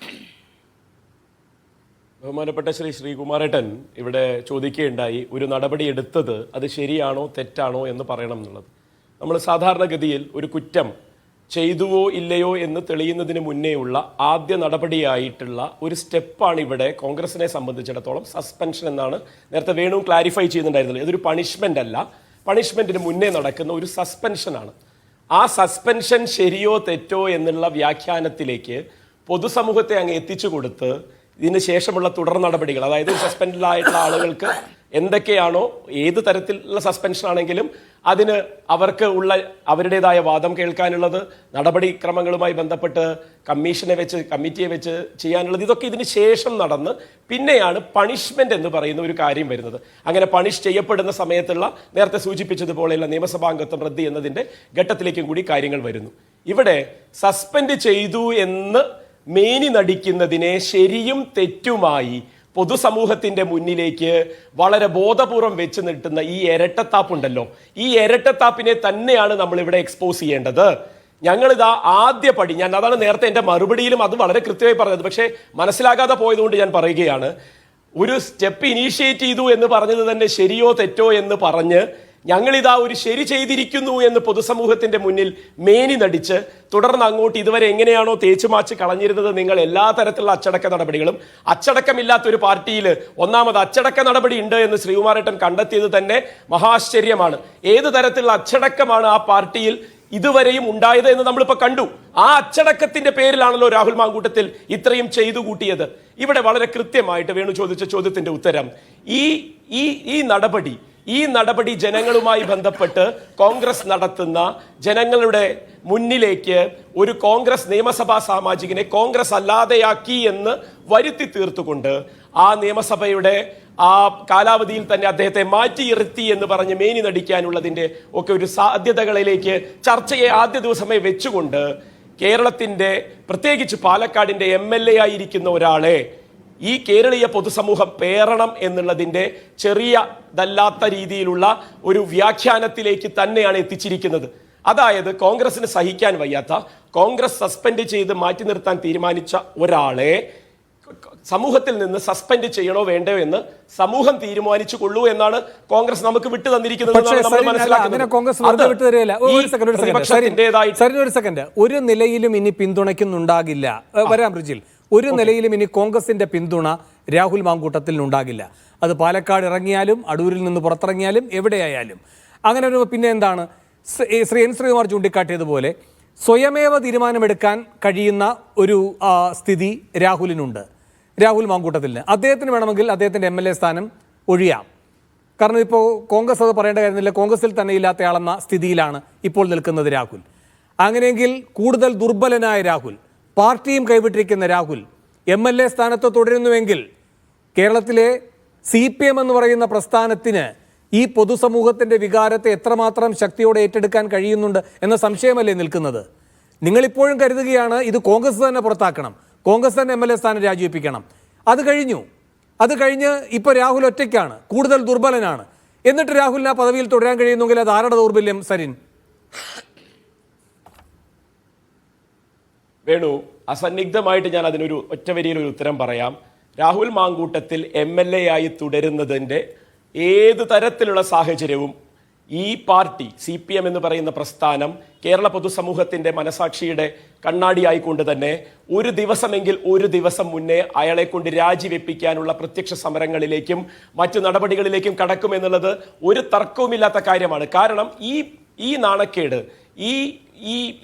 B: ബഹുമാനപ്പെട്ട ശ്രീകുമാരേട്ടൻ ഇവിടെ ചോദിക്കുകയുണ്ടായി, ഒരു നടപടി എടുത്തത് അത് ശരിയാണോ തെറ്റാണോ എന്ന് പറയണം എന്നുള്ളത്. നമ്മൾ സാധാരണഗതിയിൽ ഒരു കുറ്റം ചെയ്തുവോ ഇല്ലയോ എന്ന് തെളിയുന്നതിന് മുന്നേ ഉള്ള ആദ്യ നടപടിയായിട്ടുള്ള ഒരു സ്റ്റെപ്പാണ് ഇവിടെ കോൺഗ്രസിനെ സംബന്ധിച്ചിടത്തോളം സസ്പെൻഷൻ എന്നാണ് നേരത്തെ വേണു ക്ലാരിഫൈ ചെയ്യുന്നുണ്ടായിരുന്നത്. ഇതൊരു പണിഷ്മെന്റ് അല്ല, പണിഷ്മെന്റിന് മുന്നേ നടക്കുന്ന ഒരു സസ്പെൻഷനാണ്. ആ സസ്പെൻഷൻ ശരിയോ തെറ്റോ എന്നുള്ള വ്യാഖ്യാനത്തിലേക്ക് പൊതുസമൂഹത്തെ അങ്ങ് എത്തിച്ചു കൊടുത്ത് ഇതിന് ശേഷമുള്ള തുടർ നടപടികൾ, അതായത് സസ്പെൻഡിലായിട്ടുള്ള ആളുകൾക്ക് എന്തൊക്കെയാണോ ഏത് തരത്തിലുള്ള സസ്പെൻഷൻ ആണെങ്കിലും അതിന് അവർക്ക് ഉള്ള അവരുടേതായ വാദം കേൾക്കാനുള്ളത്, നടപടിക്രമങ്ങളുമായി ബന്ധപ്പെട്ട് കമ്മിറ്റിയെ വെച്ച് ചെയ്യാനുള്ളത്, ഇതൊക്കെ ഇതിന് ശേഷം നടന്ന് പിന്നെയാണ് പണിഷ്മെന്റ് എന്ന് പറയുന്ന ഒരു കാര്യം വരുന്നത്. അങ്ങനെ പണിഷ് ചെയ്യപ്പെടുന്ന സമയത്തുള്ള നേരത്തെ സൂചിപ്പിച്ചതുപോലെയുള്ള നിയമസഭാംഗത്വം റദ്ദ് എന്നതിന്റെ ഘട്ടത്തിലേക്കും കൂടി കാര്യങ്ങൾ വരുന്നു. ഇവിടെ സസ്പെൻഡ് ചെയ്തു എന്ന് മേനി നടിക്കുന്നതിനെ ശരിയും തെറ്റുമായി പൊതുസമൂഹത്തിന്റെ മുന്നിലേക്ക് വളരെ ബോധപൂർവം വെച്ച് നീട്ടുന്ന ഈ ഇരട്ടത്താപ്പുണ്ടല്ലോ, ഈ ഇരട്ടത്താപ്പിനെ തന്നെയാണ് നമ്മൾ ഇവിടെ എക്സ്പോസ് ചെയ്യേണ്ടത്. ഞങ്ങളിതാ ആദ്യ പടി, ഞാൻ അതാണ് നേരത്തെ എൻ്റെ മറുപടിയിലും അത് വളരെ കൃത്യമായി പറഞ്ഞത്, പക്ഷേ മനസ്സിലാകാതെ പോയതുകൊണ്ട് ഞാൻ പറയുകയാണ്. ഒരു സ്റ്റെപ്പ് ഇനീഷ്യേറ്റ് ചെയ്തു എന്ന് പറഞ്ഞത് തന്നെ ശരിയോ തെറ്റോ എന്ന് പറഞ്ഞ് ഞങ്ങളിതാ ഒരു ശരി ചെയ്തിരിക്കുന്നു എന്ന് പൊതുസമൂഹത്തിന്റെ മുന്നിൽ മേനി നടിച്ച് തുടർന്ന് അങ്ങോട്ട് ഇതുവരെ എങ്ങനെയാണോ തേച്ചുമാച്ച് കളഞ്ഞിരുന്നത് നിങ്ങൾ എല്ലാ തരത്തിലുള്ള അച്ചടക്ക നടപടികളും, അച്ചടക്കമില്ലാത്തൊരു പാർട്ടിയിൽ ഒന്നാമത് അച്ചടക്ക നടപടി ഉണ്ട് എന്ന് ശ്രീകുമാരേട്ടൻ കണ്ടെത്തിയത് തന്നെ മഹാശ്ചര്യമാണ്. ഏത് തരത്തിലുള്ള അച്ചടക്കമാണ് ആ പാർട്ടിയിൽ ഇതുവരെയും ഉണ്ടായത് എന്ന് നമ്മളിപ്പോൾ കണ്ടു. ആ അച്ചടക്കത്തിന്റെ പേരിലാണല്ലോ രാഹുൽ മാങ്കൂട്ടത്തിൽ ഇത്രയും ചെയ്തു കൂട്ടിയത്. ഇവിടെ വളരെ കൃത്യമായിട്ട് വേണു ചോദിച്ച ചോദ്യത്തിന്റെ ഉത്തരം, ഈ നടപടി ജനങ്ങളുമായി ബന്ധപ്പെട്ട് കോൺഗ്രസ് നടത്തുന്ന ജനങ്ങളുടെ മുന്നിലേക്ക് ഒരു കോൺഗ്രസ് നിയമസഭാ സാമാജികനെ കോൺഗ്രസ് അല്ലാതെയാക്കി എന്ന് വരുത്തി തീർത്തുകൊണ്ട് ആ നിയമസഭയുടെ ആ കാലാവധിയിൽ തന്നെ അദ്ദേഹത്തെ മാറ്റിയിരുത്തി എന്ന് പറഞ്ഞ് മേനി നടിക്കാനുള്ളതിന്റെ ഒക്കെ ഒരു സാധ്യതകളിലേക്ക് ചർച്ചയെ ആദ്യ ദിവസമേ വെച്ചുകൊണ്ട് കേരളത്തിന്റെ പ്രത്യേകിച്ച് പാലക്കാടിന്റെ MLA ആയിരിക്കുന്ന ഒരാളെ ഈ കേരളീയ പൊതുസമൂഹം പേറണം എന്നുള്ളതിന്റെ ചെറിയതല്ലാത്ത രീതിയിലുള്ള ഒരു വ്യാഖ്യാനത്തിലേക്ക് തന്നെയാണ് എത്തിച്ചിരിക്കുന്നത്. അതായത് കോൺഗ്രസിന് സഹിക്കാൻ വയ്യാത്ത, കോൺഗ്രസ് സസ്പെൻഡ് ചെയ്ത് മാറ്റി നിർത്താൻ തീരുമാനിച്ച ഒരാളെ സമൂഹത്തിൽ നിന്ന് സസ്പെൻഡ് ചെയ്യണോ വേണ്ടോ എന്ന് സമൂഹം തീരുമാനിച്ചു കൊള്ളൂ എന്നാണ് കോൺഗ്രസ് നമുക്ക് വിട്ടു തന്നിരിക്കുന്നത്.
A: ഒരു നിലയിലും ഇനി പിന്തുണയ്ക്കുന്നുണ്ടാകില്ല. വരാം റിജിൽ. ഒരു നിലയിലും ഇനി കോൺഗ്രസിന്റെ പിന്തുണ രാഹുൽ മാങ്കൂട്ടത്തിനുണ്ടാകില്ല. അത് പാലക്കാട് ഇറങ്ങിയാലും അടൂരിൽ നിന്ന് പുറത്തിറങ്ങിയാലും എവിടെയായാലും. അങ്ങനെ ഒരു പിന്നെ എന്താണ് ശ്രീ N. ശ്രീകുമാർ ചൂണ്ടിക്കാട്ടിയതുപോലെ സ്വയമേവ തീരുമാനമെടുക്കാൻ കഴിയുന്ന ഒരു സ്ഥിതി രാഹുലിനുണ്ട്, രാഹുൽ മാങ്കൂട്ടത്തിന്. അദ്ദേഹത്തിന് വേണമെങ്കിൽ അദ്ദേഹത്തിൻ്റെ MLA സ്ഥാനം ഒഴിയാം. കാരണം ഇപ്പോൾ കോൺഗ്രസ് അത് പറയേണ്ട കാര്യമില്ല, കോൺഗ്രസിൽ തന്നെ ഇല്ലാത്തയാളെന്ന സ്ഥിതിയിലാണ് ഇപ്പോൾ നിൽക്കുന്നത് രാഹുൽ. അങ്ങനെയെങ്കിൽ കൂടുതൽ ദുർബലനായ രാഹുൽ, പാർട്ടിയും കൈവിട്ടിരിക്കുന്ന രാഹുൽ MLA സ്ഥാനത്ത് തുടരുന്നുവെങ്കിൽ കേരളത്തിലെ CPM എന്ന് പറയുന്ന പ്രസ്ഥാനത്തിന് ഈ പൊതുസമൂഹത്തിൻ്റെ വികാരത്തെ എത്രമാത്രം ശക്തിയോടെ ഏറ്റെടുക്കാൻ കഴിയുന്നുണ്ട് എന്ന സംശയമല്ലേ നിൽക്കുന്നത്? നിങ്ങളിപ്പോഴും കരുതുകയാണ് ഇത് കോൺഗ്രസ് തന്നെ പുറത്താക്കണം, കോൺഗ്രസ് തന്നെ MLA സ്ഥാനം രാജിവെപ്പിക്കണം. അത് കഴിഞ്ഞ് ഇപ്പോൾ രാഹുൽ ഒറ്റയ്ക്കാണ്, കൂടുതൽ ദുർബലനാണ്. എന്നിട്ട് രാഹുലിന് ആ പദവിയിൽ തുടരാൻ കഴിയുന്നെങ്കിൽ അത് ആരുടെ ദൗർബല്യം സരിൻ?
B: വേണു, അസന്നിഗ്ധമായിട്ട് ഞാൻ അതിനൊരു ഒറ്റ വരിയിൽ ഒരു ഉത്തരം പറയാം. രാഹുൽ മാങ്കൂട്ടത്തിൽ MLA ആയി തുടരുന്നതിൻ്റെ ഏത് തരത്തിലുള്ള സാഹചര്യവും ഈ പാർട്ടി CPM എന്ന് പറയുന്ന പ്രസ്ഥാനം കേരള പൊതുസമൂഹത്തിന്റെ മനസാക്ഷിയുടെ കണ്ണാടിയായിക്കൊണ്ട് തന്നെ ഒരു ദിവസം മുന്നേ അയാളെ കൊണ്ട് രാജിവെപ്പിക്കാനുള്ള പ്രത്യക്ഷ സമരങ്ങളിലേക്കും മറ്റു നടപടികളിലേക്കും കടക്കുമെന്നുള്ളത് ഒരു തർക്കവുമില്ലാത്ത കാര്യമാണ്. കാരണം ഈ നാണക്കേട്,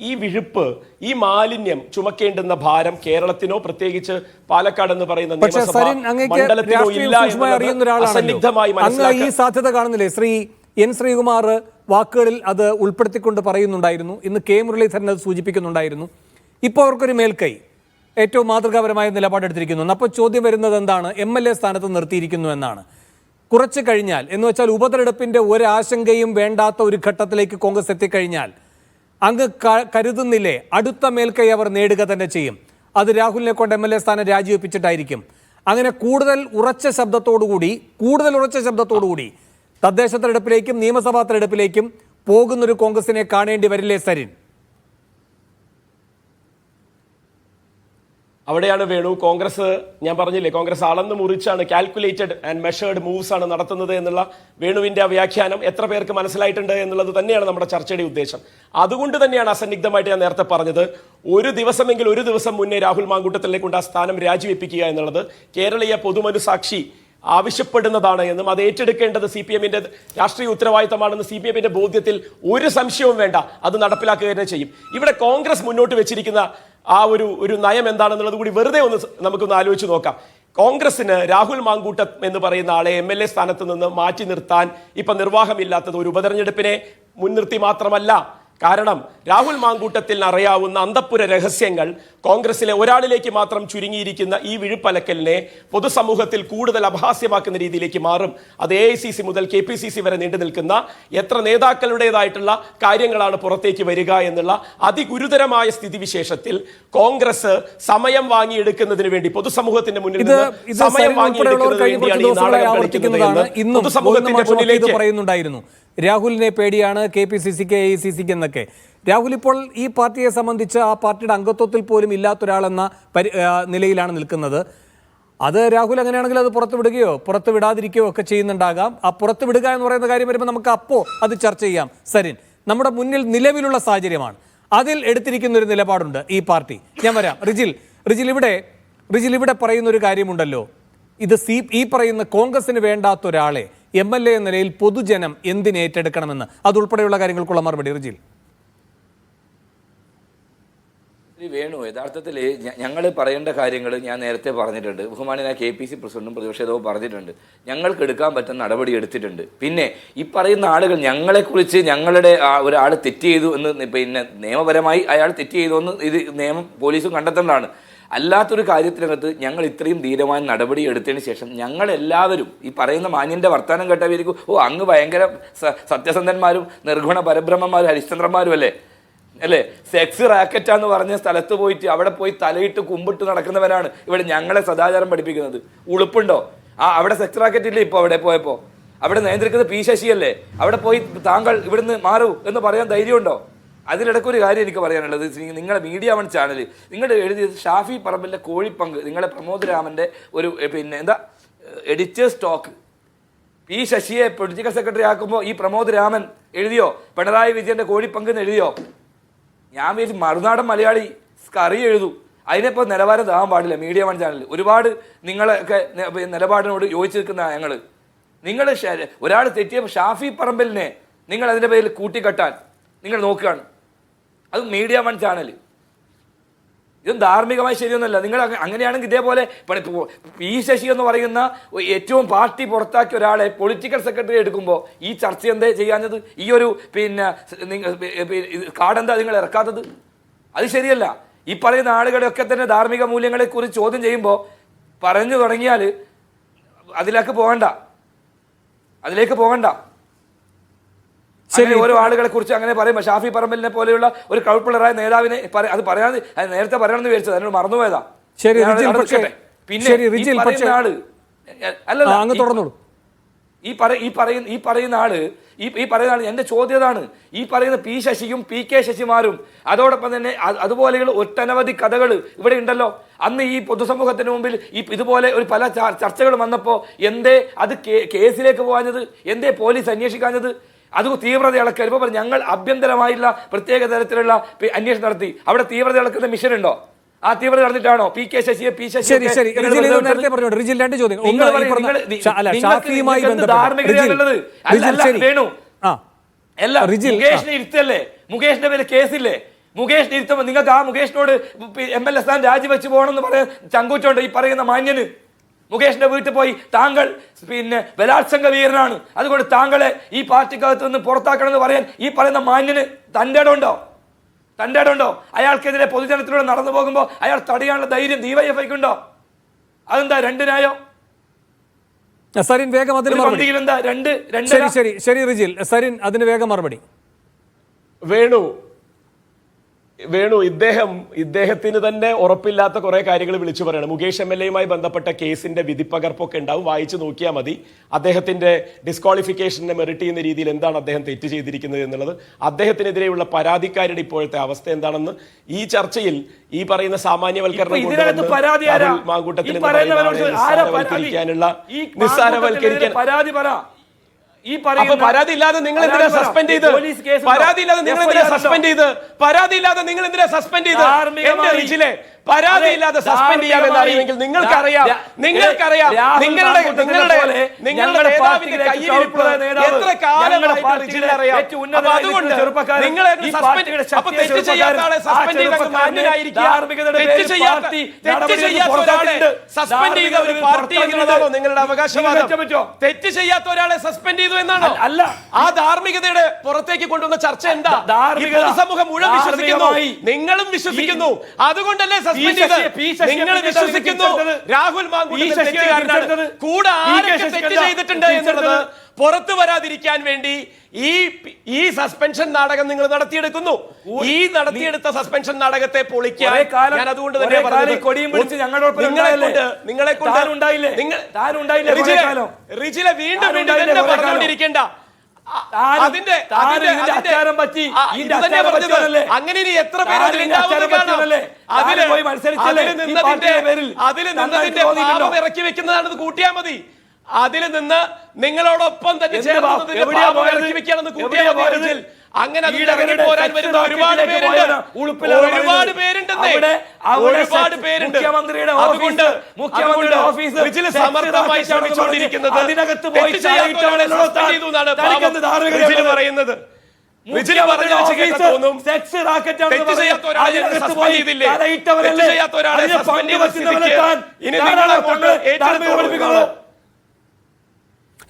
B: ഈ വിഴുപ്പ്, ഈ മാലിന്യം ചുമക്കേണ്ടുന്ന ഭാരം കേരളത്തിനോ പ്രത്യേകിച്ച് പാലക്കാട് എന്ന് പറയുന്ന നിയമസഭാ മണ്ഡലത്തിനോ ഇല്ല എന്നുള്ളത് അസന്നിഗ്ധമായി മനസ്സിലാക്കാൻ
A: ഈ സാധ്യത കാണുന്നില്ലേ? ശ്രീ N. ശ്രീകുമാർ വാക്കുകളിൽ അത് ഉൾപ്പെടുത്തിക്കൊണ്ട് പറയുന്നുണ്ടായിരുന്നു. ഇന്ന് K. മുരളീധരൻ അത് സൂചിപ്പിക്കുന്നുണ്ടായിരുന്നു. ഇപ്പോൾ അവർക്കൊരു മേൽക്കൈ, ഏറ്റവും മാതൃകാപരമായ നിലപാടെടുത്തിരിക്കുന്നു. അപ്പോൾ ചോദ്യം വരുന്നത് എന്താണ്? MLA സ്ഥാനത്ത് നിർത്തിയിരിക്കുന്നു എന്നാണ്. കുറച്ച് കഴിഞ്ഞാൽ, എന്ന് വെച്ചാൽ ഉപതെരഞ്ഞെടുപ്പിന്റെ ഒരാശങ്കയും വേണ്ടാത്ത ഒരു ഘട്ടത്തിലേക്ക് കോൺഗ്രസ് എത്തിക്കഴിഞ്ഞാൽ അങ്ങ് കരുതുന്നില്ലേ അടുത്ത മേൽക്കൈ അവർ നേടുക തന്നെ ചെയ്യും? അത് രാഹുലിനെ കൊണ്ട് MLA സ്ഥാനം രാജിവെപ്പിച്ചിട്ടായിരിക്കും. അങ്ങനെ കൂടുതൽ ഉറച്ച ശബ്ദത്തോടുകൂടി തദ്ദേശ തെരഞ്ഞെടുപ്പിലേക്കും നിയമസഭാ തെരഞ്ഞെടുപ്പിലേക്കും പോകുന്നൊരു കോൺഗ്രസിനെ കാണേണ്ടി വരില്ലേ സരിൻ?
B: അവിടെയാണ് വേണു കോൺഗ്രസ്, ഞാൻ പറഞ്ഞില്ലേ, കോൺഗ്രസ് അളന്ന് മുറിച്ചാണ്, കാൽക്കുലേറ്റഡ് ആൻഡ് മെഷേർഡ് മൂവ്സ് ആണ് നടത്തുന്നത് എന്നുള്ള വേണുവിന്റെ വ്യാഖ്യാനം എത്ര പേർക്ക് മനസ്സിലായിട്ടുണ്ട് എന്നുള്ളത് തന്നെയാണ് നമ്മുടെ ചർച്ചയുടെ ഉദ്ദേശം. അതുകൊണ്ട് തന്നെയാണ് അസന്നിഗ്ധമായിട്ട് ഞാൻ നേരത്തെ പറഞ്ഞത്, ഒരു ദിവസം മുന്നേ രാഹുൽ മാങ്കൂട്ടത്തിലെ കൊണ്ട് ആ സ്ഥാനം രാജിവെപ്പിക്കുക എന്നുള്ളത് കേരളീയ പൊതുമനസാക്ഷി ആവശ്യപ്പെടുന്നതാണ് എന്നും അത് ഏറ്റെടുക്കേണ്ടത് CPM-ന്റെ രാഷ്ട്രീയ ഉത്തരവാദിത്തമാണെന്ന് CPM-ന്റെ ബോധ്യത്തിൽ ഒരു സംശയവും വേണ്ട, അത് നടപ്പിലാക്കുക തന്നെ ചെയ്യും. ഇവിടെ കോൺഗ്രസ് മുന്നോട്ട് വെച്ചിരിക്കുന്ന ആ ഒരു നയം എന്താണെന്നുള്ളത് കൂടി വെറുതെ നമുക്കൊന്ന് ആലോചിച്ച് നോക്കാം. കോൺഗ്രസിന് രാഹുൽ മാങ്കൂട്ടം എന്ന് പറയുന്ന ആളെ MLA സ്ഥാനത്ത് നിന്ന് മാറ്റി നിർത്താൻ ഇപ്പൊ നിർവാഹമില്ലാത്തത് ഒരു ഉപതെരഞ്ഞെടുപ്പിനെ മുൻനിർത്തി മാത്രമല്ല. കാരണം രാഹുൽ മാങ്കൂട്ടത്തിന് അറിയാവുന്ന അന്തഃപുര രഹസ്യങ്ങൾ കോൺഗ്രസിലെ ഒരാളിലേക്ക് മാത്രം ചുരുങ്ങിയിരിക്കുന്ന ഈ വിഴുപ്പലക്കലിനെ പൊതുസമൂഹത്തിൽ കൂടുതൽ അപഹാസ്യമാക്കുന്ന രീതിയിലേക്ക് മാറും. അത് AICC മുതൽ KPCC വരെ നീണ്ടു നിൽക്കുന്ന എത്ര നേതാക്കളുടേതായിട്ടുള്ള കാര്യങ്ങളാണ് പുറത്തേക്ക് വരിക എന്നുള്ള അതിഗുരുതരമായ സ്ഥിതിവിശേഷത്തിൽ കോൺഗ്രസ് സമയം വാങ്ങിയെടുക്കുന്നതിന് വേണ്ടി, പൊതുസമൂഹത്തിന്റെ മുന്നിൽ നിന്ന് സമയം വാങ്ങിയെടുക്കുന്നതിന് വേണ്ടിയാണ് ഈ നാടകം കളിക്കുന്നത് എന്ന് പൊതുസമൂഹത്തിന്റെ മുന്നിലേക്ക്
A: പറയുന്നുണ്ടായിരുന്നു. രാഹുലിനെ പേടിയാണ് KPCC-ക്ക്, AICC-ക്ക് എന്നൊക്കെ. രാഹുൽ ഇപ്പോൾ ഈ പാർട്ടിയെ സംബന്ധിച്ച് ആ പാർട്ടിയുടെ അംഗത്വത്തിൽ പോലും ഇല്ലാത്തൊരാളെന്ന നിലയിലാണ് നിൽക്കുന്നത്. അത് രാഹുൽ അങ്ങനെയാണെങ്കിൽ അത് പുറത്തു വിടാതിരിക്കുകയോ ഒക്കെ ചെയ്യുന്നുണ്ടാകാം. ആ പുറത്തു വിടുക എന്ന് പറയുന്ന കാര്യം വരുമ്പോൾ നമുക്ക് അപ്പോൾ അത് ചർച്ച ചെയ്യാം. സരിൻ, നമ്മുടെ മുന്നിൽ നിലവിലുള്ള സാഹചര്യമാണ്, അതിൽ എടുത്തിരിക്കുന്ന ഒരു നിലപാടുണ്ട് ഈ പാർട്ടി. ഞാൻ വരാം. റിജിൽ ഇവിടെ പറയുന്നൊരു കാര്യമുണ്ടല്ലോ, ഇത് ഈ പറയുന്ന കോൺഗ്രസിന് വേണ്ടാത്ത ഒരാളെ MLA എന്ന നിലയിൽ പൊതുജനം എന്തിന് ഏറ്റെടുക്കണമെന്ന്, അതുൾപ്പെടെയുള്ള കാര്യങ്ങൾക്കുള്ള മറുപടി റിജിൽ.
C: വേണു, യഥാർത്ഥത്തിൽ ഞങ്ങൾ പറയേണ്ട കാര്യങ്ങൾ ഞാൻ നേരത്തെ പറഞ്ഞിട്ടുണ്ട്. ബഹുമാനായ KPC പ്രസിഡന്റും പ്രതിപക്ഷ നേതാവും പറഞ്ഞിട്ടുണ്ട്. ഞങ്ങൾക്ക് എടുക്കാൻ പറ്റുന്ന നടപടി എടുത്തിട്ടുണ്ട്. പിന്നെ ഈ പറയുന്ന ആളുകൾ ഞങ്ങളെക്കുറിച്ച് ഞങ്ങളുടെ ഒരാൾ തെറ്റ് ചെയ്തു എന്ന്, പിന്നെ നിയമപരമായി അയാൾ തെറ്റ് ചെയ്തു എന്ന് ഇത് നിയമം പോലീസും കണ്ടെത്തേണ്ടതാണ്. അല്ലാത്തൊരു കാര്യത്തിനകത്ത് ഞങ്ങൾ ഇത്രയും ധീരമായ നടപടി എടുത്തതിന് ശേഷം ഞങ്ങളെല്ലാവരും ഈ പറയുന്ന മാന്യന്റെ വർത്തമാനം കേട്ടവരിക്കും, അങ്ങ് ഭയങ്കര സത്യസന്ധന്മാരും നിർഗുണ പരബ്രഹ്മന്മാരും ഹരിശ്ചന്ദ്രന്മാരും അല്ലേ, സെക്സ് റാക്കറ്റാന്ന് പറഞ്ഞ സ്ഥലത്ത് പോയിട്ട് അവിടെ പോയി തലയിട്ട് കുമ്പിട്ട് നടക്കുന്നവരാണ് ഇവിടെ ഞങ്ങളെ സദാചാരം പഠിപ്പിക്കുന്നത്. ഉളുപ്പുണ്ടോ? അവിടെ സെക്സ് റാക്കറ്റ് ഇല്ലേ? ഇപ്പോൾ അവിടെ പോയപ്പോൾ അവിടെ നിയന്ത്രിക്കുന്നത് P. ശശിയല്ലേ? അവിടെ പോയി താങ്കൾ ഇവിടുന്ന് മാറൂ എന്ന് പറയാൻ ധൈര്യമുണ്ടോ? അതിലിടയ്ക്കൊരു കാര്യം എനിക്ക് പറയാനുള്ളത്, നിങ്ങളുടെ മീഡിയ വൺ ചാനൽ നിങ്ങൾ എഴുതിയത് ഷാഫി പറമ്പിലെ കോഴിപ്പങ്ക്, നിങ്ങളുടെ പ്രമോദ് രാമൻ്റെ ഒരു എഡിറ്റേഴ്സ് ടോക്ക്, P. ശശിയെ പൊളിറ്റിക്കൽ സെക്രട്ടറി ആക്കുമ്പോൾ ഈ പ്രമോദ് രാമൻ എഴുതിയോ പിണറായി വിജയന്റെ കോഴിപ്പങ്ക് എന്ന് എഴുതിയോ? ഞാൻ വിചാരിച്ചു മറുനാടൻ മലയാളി സ്കറി എഴുതൂ. അതിനിപ്പോൾ നിലവാരം താകാൻ പാടില്ല. മീഡിയ വൺ ചാനൽ ഒരുപാട് നിങ്ങളൊക്കെ നിലപാടിനോട് യോജിച്ച് നിൽക്കുന്ന നിങ്ങൾ ഒരാൾ തെറ്റിയപ്പോൾ ഷാഫി പറമ്പലിനെ നിങ്ങൾ അതിൻ്റെ പേരിൽ കൂട്ടിക്കെട്ടാൻ നിങ്ങൾ നോക്കുകയാണ്. അത് മീഡിയ വൺ ചാനൽ. ഇതും ധാർമ്മികമായി ശരിയൊന്നുമല്ല. നിങ്ങൾ അങ്ങനെയാണെങ്കിൽ ഇതേപോലെ P. ശശി എന്ന് പറയുന്ന ഏറ്റവും പാർട്ടി പുറത്താക്കിയ ഒരാളെ പൊളിറ്റിക്കൽ സെക്രട്ടറി എടുക്കുമ്പോൾ ഈ ചർച്ച എന്തേ ചെയ്യാഞ്ഞത്? ഈ ഒരു കാർഡെന്താ നിങ്ങൾ ഇറക്കാത്തത്? അത് ശരിയല്ല. ഈ പറയുന്ന ആളുകളെയൊക്കെ തന്നെ ധാർമ്മിക മൂല്യങ്ങളെക്കുറിച്ച് ചോദ്യം ചെയ്യുമ്പോൾ പറഞ്ഞു തുടങ്ങിയാൽ അതിലേക്ക് പോകണ്ട. ഓരോ ആളുകളെ കുറിച്ച് അങ്ങനെ പറയുമ്പോൾ ഷാഫി പറമ്പലിനെ പോലെയുള്ള ഒരു കൗൾപ്പിളറായ നേതാവിനെ അത് പറയാതെ നേരത്തെ പറയണമെന്ന് വിചാരിച്ചത്, അതിനോട് മറന്നുപോയതാ. പിന്നെ ആള് അല്ലല്ല, ഈ പറയുന്ന ആള് എന്റെ ചോദ്യം അതാണ്. ഈ പറയുന്ന P. ശശിയും PK ശശിമാരും അതോടൊപ്പം തന്നെ അതുപോലെയുള്ള ഒട്ടനവധി കഥകൾ ഇവിടെ ഉണ്ടല്ലോ. അന്ന് ഈ പൊതുസമൂഹത്തിന് മുമ്പിൽ ഇതുപോലെ ഒരു പല ചർച്ചകൾ വന്നപ്പോൾ എന്തേ അത് കേസിലേക്ക് പോകാഞ്ഞത്? എന്തേ പോലീസ് അന്വേഷിക്കാഞ്ഞത്? അത് തീവ്രത ഇളക്കൽ ഇപ്പോൾ ഞങ്ങൾ ആഭ്യന്തരമായുള്ള പ്രത്യേക തരത്തിലുള്ള അന്വേഷണം നടത്തി. അവിടെ തീവ്രത ഇളക്കുന്ന മിഷൻ ഉണ്ടോ? ആ തീവ്രത നടത്തിയിട്ടാണോ പി കെ ശശിയെ പി ശശി വേണു അല്ല മുകേഷിനെ ഇരുത്തല്ലേ? മുകേഷിന്റെ പേര് കേസില്ലേ? മുകേഷിനെ ഇരുത്തുമ്പോൾ നിങ്ങൾക്ക് ആ മുകേഷിനോട് MLA സ്ഥാനം രാജിവെച്ച് പോകണമെന്ന് പറയാൻ ചങ്കൂറ്റുണ്ട് ഈ പറയുന്ന മാന്യന്. മുകേഷിന്റെ വീട്ടിൽ പോയി താങ്കൾ ബലാത്സംഗ വീരനാണ്, അതുകൊണ്ട് താങ്കളെ ഈ പാർട്ടിക്കകത്ത് നിന്ന് പുറത്താക്കണം എന്ന് പറയാൻ ഈ പറയുന്ന മാന്യന് തൻ്റെ ഇടമുണ്ടോ? അയാൾക്കെതിരെ പൊതുജനത്തിലൂടെ നടന്നു പോകുമ്പോൾ അയാൾ തടയാനുള്ള ധൈര്യം DYFIക്കുണ്ടോ? അതെന്താ രണ്ടിനായോ?
A: സരിൻ വേഗം അതിന് മറുപടി. ശരി റിജിൽ, സരിൻ അതിന് വേഗം മറുപടി.
B: വേണു ഇദ്ദേഹത്തിന് തന്നെ ഉറപ്പില്ലാത്ത കുറെ കാര്യങ്ങൾ വിളിച്ചു പറയണം. മുകേഷ് MLAയുമായി ബന്ധപ്പെട്ട കേസിന്റെ വിധിപ്പകർപ്പൊക്കെ ഉണ്ടാവും, വായിച്ചു നോക്കിയാൽ മതി. അദ്ദേഹത്തിന്റെ ഡിസ്ക്വാളിഫിക്കേഷനെ മെറിറ്റ് ചെയ്യുന്ന രീതിയിൽ എന്താണ് അദ്ദേഹം തെറ്റ് ചെയ്തിരിക്കുന്നത് എന്നുള്ളത്, അദ്ദേഹത്തിനെതിരെയുള്ള പരാതിക്കാരുടെ ഇപ്പോഴത്തെ അവസ്ഥ എന്താണെന്ന് ഈ ചർച്ചയിൽ ഈ പറയുന്ന സാമാന്യവൽക്കരണം മാങ്കൂട്ടത്തിൽ നിസ്സാരവൽക്കരിക്കാൻ പരാതി ഇല്ലാതെ നിങ്ങൾ എന്തിനാ സസ്പെൻഡ് ചെയ്ത്? പരാതിയില്ലാതെ നിങ്ങൾ എന്തിനാ സസ്പെൻഡ് ചെയ്ത്? എന്റെ റിജിലെ പരാതിയില്ലാതെ സസ്പെൻഡ് ചെയ്യാമെന്ന് അറിയുമെങ്കിൽ നിങ്ങൾക്കറിയാം നിങ്ങളുടെ നേതാവിന്റെ കയ്യിലിരിപ്പ് എത്ര കാലമായിട്ട് റിജിലെ അറിയാം. അതുകൊണ്ട് നിങ്ങളെ തെറ്റ് ചെയ്യാത്ത ആളെ സസ്പെൻഡ് ചെയ്ത മാന്യനായിരിക്കുക. തെറ്റ് ചെയ്യാത്ത ഒരാളെ സസ്പെൻഡ് ചെയ്ത ഒരു പാർട്ടി എന്നുള്ളതാണോ നിങ്ങളുടെ അവകാശവാദം? തെറ്റ് ചെയ്യാത്ത ഒരാളെ സസ്പെൻഡ് ചെയ്തു എന്നാണോ? അല്ല. ആ ധാർമ്മികതയുടെ പുറത്തേക്ക് കൊണ്ടുവന്ന ചർച്ച എന്താ? പൊതുസമൂഹം മുഴുവൻ വിശ്വസിക്കുന്നു, നിങ്ങളും വിശ്വസിക്കുന്നു. അതുകൊണ്ടല്ലേ നിങ്ങൾ വിശ്വസിക്കുന്നു രാഹുൽ മാങ്കൂട്ടത്തിൽ കൂടെ ആരൊക്കെ തെറ്റ് ചെയ്തിട്ടുണ്ട് എന്നുള്ളത് പുറത്തു വരാതിരിക്കാൻ വേണ്ടി ഈ സസ്പെൻഷൻ നാടകം നിങ്ങൾ നടത്തിയെടുക്കുന്നു. ഈ നടത്തിയെടുത്ത സസ്പെൻഷൻ നാടകത്തെ പൊളിക്കാൻ ഞാൻ അതുകൊണ്ട് തന്നെ നിങ്ങളെ റിജിലെ വീണ്ടും പറഞ്ഞുകൊണ്ടിരിക്കേണ്ട. അങ്ങനെ ഇനി എത്ര പേര് ഇറക്കി വെക്കുന്നതാണെന്ന് കൂട്ടിയാൽ മതി. അതിൽ നിന്ന് നിങ്ങളോടൊപ്പം തന്നെ ഇറക്കി വെക്കുകയാണെന്ന് കൂട്ടിയാൽ മതി. അങ്ങനെ പോരാൻ വരുന്ന ഒരുപാട് പേരുണ്ട്. അതുകൊണ്ട് മുഖ്യമന്ത്രിയുടെ ഓഫീസ് സമർത്ഥമായി ശ്രമിച്ചുകൊണ്ടിരിക്കുന്നത് പറയുന്നത്.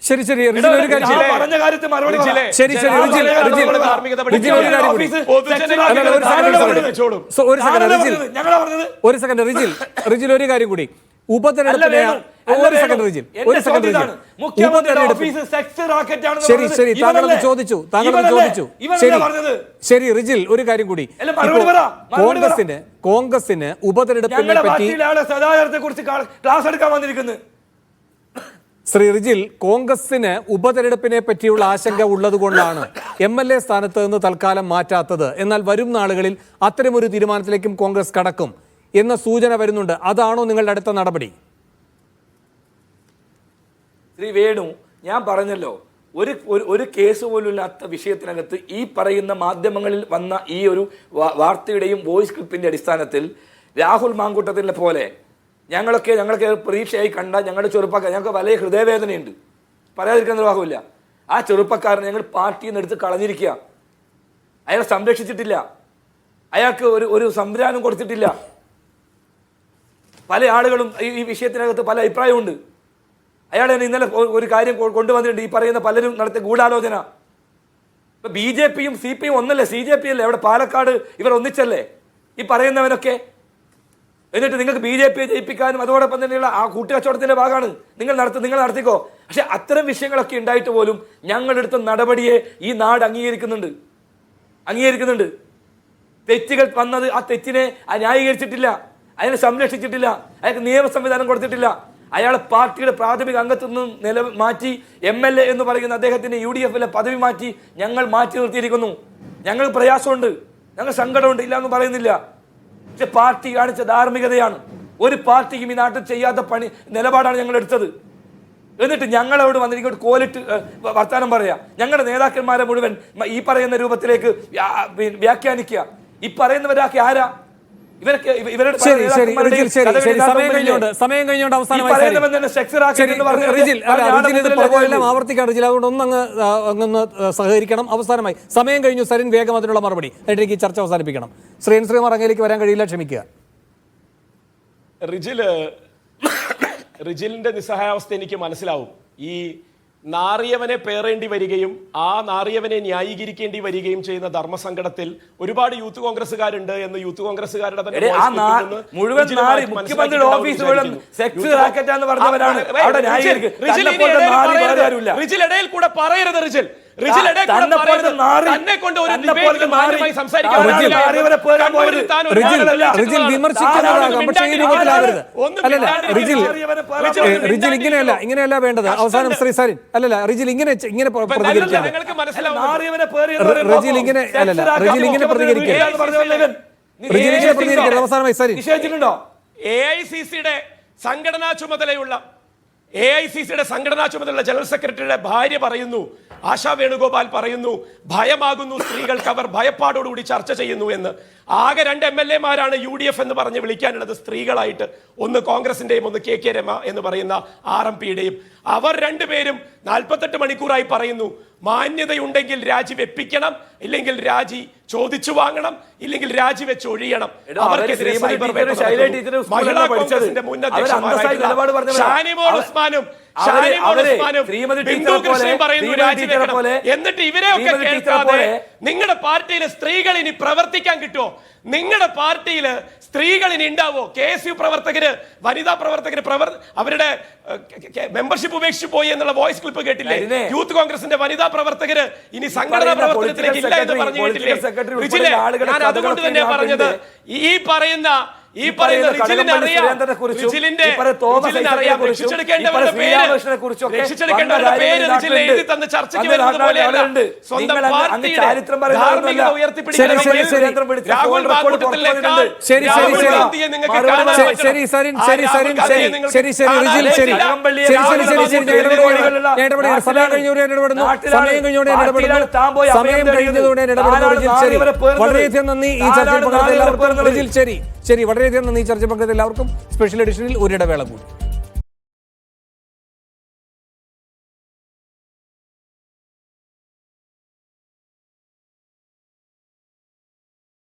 A: ശരി റിജിൽ ഒരു കാര്യം റിജിൽ ഒരു കാര്യം കൂടി. ഉപതെരഞ്ഞെടുപ്പിനെ ശരി താങ്കളത് ചോദിച്ചു. ശരി റിജിൽ ഒരു കാര്യം കൂടി. കോൺഗ്രസിന് ഉപതെരഞ്ഞെടുപ്പിനെ പറ്റി
C: ക്ലാസ് എടുക്കാൻ വന്നിരിക്കുന്നത്
A: ശ്രീ റിജിൽ, കോൺഗ്രസിന് ഉപതെരഞ്ഞെടുപ്പിനെ പറ്റിയുള്ള ആശങ്ക ഉള്ളതുകൊണ്ടാണ് MLA സ്ഥാനത്ത് നിന്ന് തൽക്കാലം മാറ്റാത്തത്. എന്നാൽ വരും നാളുകളിൽ അത്തരമൊരു തീരുമാനത്തിലേക്കും കോൺഗ്രസ് കടക്കും എന്ന സൂചന വരുന്നുണ്ട്. അതാണോ നിങ്ങളുടെ അടുത്ത നടപടി?
C: ശ്രീ വേണു, ഞാൻ പറഞ്ഞല്ലോ, ഒരു കേസ് പോലും ഇല്ലാത്ത വിഷയത്തിനകത്ത് ഈ പറയുന്ന മാധ്യമങ്ങളിൽ വന്ന ഈ ഒരു വാർത്തയുടെയും വോയിസ് ക്ലിപ്പിന്റെ അടിസ്ഥാനത്തിൽ രാഹുൽ മാങ്കൂട്ടത്തിനെ പോലെ ഞങ്ങളൊക്കെ പ്രതീക്ഷയായി കണ്ട ഞങ്ങളുടെ ചെറുപ്പക്കാർ, ഞങ്ങൾക്ക് വലിയ ഹൃദയവേദനയുണ്ട്, പറയാതിരിക്കാൻ നിർവാഹമില്ല. ആ ചെറുപ്പക്കാരനെ ഞങ്ങൾ പാർട്ടിയിൽ നിന്ന് എടുത്ത് കളഞ്ഞിരിക്കുക. അയാളെ സംരക്ഷിച്ചിട്ടില്ല, അയാൾക്ക് ഒരു സംവിധാനം കൊടുത്തിട്ടില്ല. പല ആളുകളും ഈ വിഷയത്തിനകത്ത് പല അഭിപ്രായമുണ്ട്. അയാളെ ഇന്നലെ ഒരു കാര്യം കൊണ്ടുവന്നിട്ടുണ്ട്. ഈ പറയുന്ന പലരും നടത്തിയ ഗൂഢാലോചന. ഇപ്പൊ BJPയും CPയും ഒന്നല്ലേ, CJP അല്ലേ? അവിടെ പാലക്കാട് ഇവർ ഒന്നിച്ചല്ലേ ഈ പറയുന്നവനൊക്കെ? എന്നിട്ട് നിങ്ങൾക്ക് BJPയെ ജയിപ്പിക്കാനും അതോടൊപ്പം തന്നെയുള്ള ആ കൂട്ടുകച്ചവടത്തിന്റെ ഭാഗമാണ് നിങ്ങൾ നടത്തിക്കോ. പക്ഷെ അത്തരം വിഷയങ്ങളൊക്കെ ഉണ്ടായിട്ട് പോലും ഞങ്ങളെടുത്ത നടപടിയെ ഈ നാട് അംഗീകരിക്കുന്നുണ്ട്. തെറ്റുകൾ വന്നത് ആ തെറ്റിനെ ന്യായീകരിച്ചിട്ടില്ല, അതിനെ സംരക്ഷിച്ചിട്ടില്ല, അയാൾക്ക് നിയമ സംവിധാനം കൊടുത്തിട്ടില്ല. അയാളെ പാർട്ടിയുടെ പ്രാഥമിക അംഗത്വത്തിൽ നിന്നും മാറ്റി MLA എന്ന് പറയുന്ന അദ്ദേഹത്തിന്റെ UDFലെ പദവി മാറ്റി ഞങ്ങൾ മാറ്റി നിർത്തിയിരിക്കുന്നു. ഞങ്ങൾ പ്രയാസമുണ്ട്, ഞങ്ങൾ സങ്കടമുണ്ട്, ഇല്ല എന്ന് പറയുന്നില്ല. പക്ഷെ പാർട്ടി കാണിച്ച ധാർമ്മികതയാണ്. ഒരു പാർട്ടിക്കും ഈ നാട്ടിൽ ചെയ്യാത്ത നിലപാടാണ് ഞങ്ങൾ എടുത്തത്. എന്നിട്ട് ഞങ്ങളോട് വന്നിരിക്കും കോലിട്ട് വർത്താനം പറയാ, ഞങ്ങളുടെ നേതാക്കന്മാരെ മുഴുവൻ ഈ പറയുന്ന രൂപത്തിലേക്ക് വ്യാഖ്യാനിക്കുക. ഈ പറയുന്നവരാക്കി ആരാ? ഇവരൊക്കെ ഇവരുടെ
A: സമയം കഴിഞ്ഞോണ്ട് അവസാനമായി ആവർത്തിക്കാൻ റിജിൽ, അതുകൊണ്ട് ഒന്നങ്ങ് സഹകരിക്കണം. അവസാനമായി സമയം കഴിഞ്ഞു. സരിൻ വേഗം അതിനുള്ള മറുപടി, എന്നിട്ട് ഈ ചർച്ച അവസാനിപ്പിക്കണം. ശ്രീമാർ അങ്ങയിലേക്ക് വരാൻ കഴിയില്ല, ക്ഷമിക്കുക.
B: റിജിലിന്റെ നിസ്സഹായാവസ്ഥ എനിക്ക് മനസ്സിലാവും. ഈ നാറിയവനെ പേറേണ്ടി വരികയും ആ നാറിയവനെ ന്യായീകരിക്കേണ്ടി വരികയും ചെയ്യുന്ന ധർമ്മസങ്കടത്തിൽ ഒരുപാട് യൂത്ത് കോൺഗ്രസ്സുകാരുണ്ട് എന്ന് യൂത്ത് കോൺഗ്രസ്സുകാരുടെ റിജിൽ കൂടെ പറയരുത്.
A: ഇങ്ങനെയല്ല വേണ്ടത്. അവസാനം ശ്രീ സരിൻ അല്ലല്ല, റിജിൽ ഇങ്ങനെ പ്രതികരിക്കുന്നത് അവസാനമായി സരിൻ.
B: AICCയുടെ സംഘടനാ ചുമതലയുള്ള ജനറൽ സെക്രട്ടറിയുടെ ഭാര്യ പറയുന്നു, ആശാ വേണുഗോപാൽ പറയുന്നു, ഭയമാകുന്നു സ്ത്രീകൾക്ക്, അവർ ഭയപ്പാടോടുകൂടി ചർച്ച ചെയ്യുന്നു എന്ന്. ആകെ 2 MLA-മാരാണ് UDF എന്ന് പറഞ്ഞ് വിളിക്കാനുള്ളത് സ്ത്രീകളായിട്ട്. ഒന്ന് കോൺഗ്രസിന്റെയും ഒന്ന് KK രമ എന്ന് പറയുന്ന RMPയുടെയും. അവർ രണ്ടുപേരും 48 മണിക്കൂറായി പറയുന്നു, മാന്യതയുണ്ടെങ്കിൽ രാജി വെപ്പിക്കണം, ഇല്ലെങ്കിൽ രാജി ചോദിച്ചു വാങ്ങണം, ഇല്ലെങ്കിൽ രാജിവെച്ച് ഒഴിയണം. അവർക്കെതിരെ മഹിളാ കോൺഗ്രസിന്റെ മുൻ അധ്യക്ഷന്മാരായിട്ടുള്ള ഷാനിമോൾ ഉസ്മാനും ബിന്ദു കൃഷ്ണയും പറയുന്നു രാജിവെക്കണം. എന്നിട്ട് ഇവരെയൊക്കെ കേൾക്കാതെ നിങ്ങളുടെ പാർട്ടിയിൽ സ്ത്രീകൾ ഇനി പ്രവർത്തിക്കാൻ കിട്ടുമോ? നിങ്ങളുടെ പാർട്ടിയിൽ സ്ത്രീകൾ ഇനി ഉണ്ടാവോ? KSU പ്രവർത്തകര്, വനിതാ പ്രവർത്തകര് അവരുടെ മെമ്പർഷിപ്പ് ഉപേക്ഷിച്ചു പോയി എന്നുള്ള വോയിസ് ക്ലിപ്പ് കേട്ടില്ലേ? യൂത്ത് കോൺഗ്രസിന്റെ വനിതാ പ്രവർത്തകര് ഇനി സംഘടനാ പ്രവർത്തനത്തിലേക്ക് ഇല്ല എന്ന് പറഞ്ഞു കേട്ടില്ലേ? ഞാൻ അതുകൊണ്ട് തന്നെ പറഞ്ഞത്, ഈ പറയുന്ന
A: വളരെയധികം നന്ദി ഈ ചർച്ചയിൽ പങ്കെടുത്ത എല്ലാവർക്കും. ശരി, വളരെയധികം നന്ദി ഈ ചർച്ചയിൽ പങ്കെടുത്ത എല്ലാവർക്കും. സ്പെഷ്യൽ എഡിഷനിൽ ഒരിടവേള കൂടി.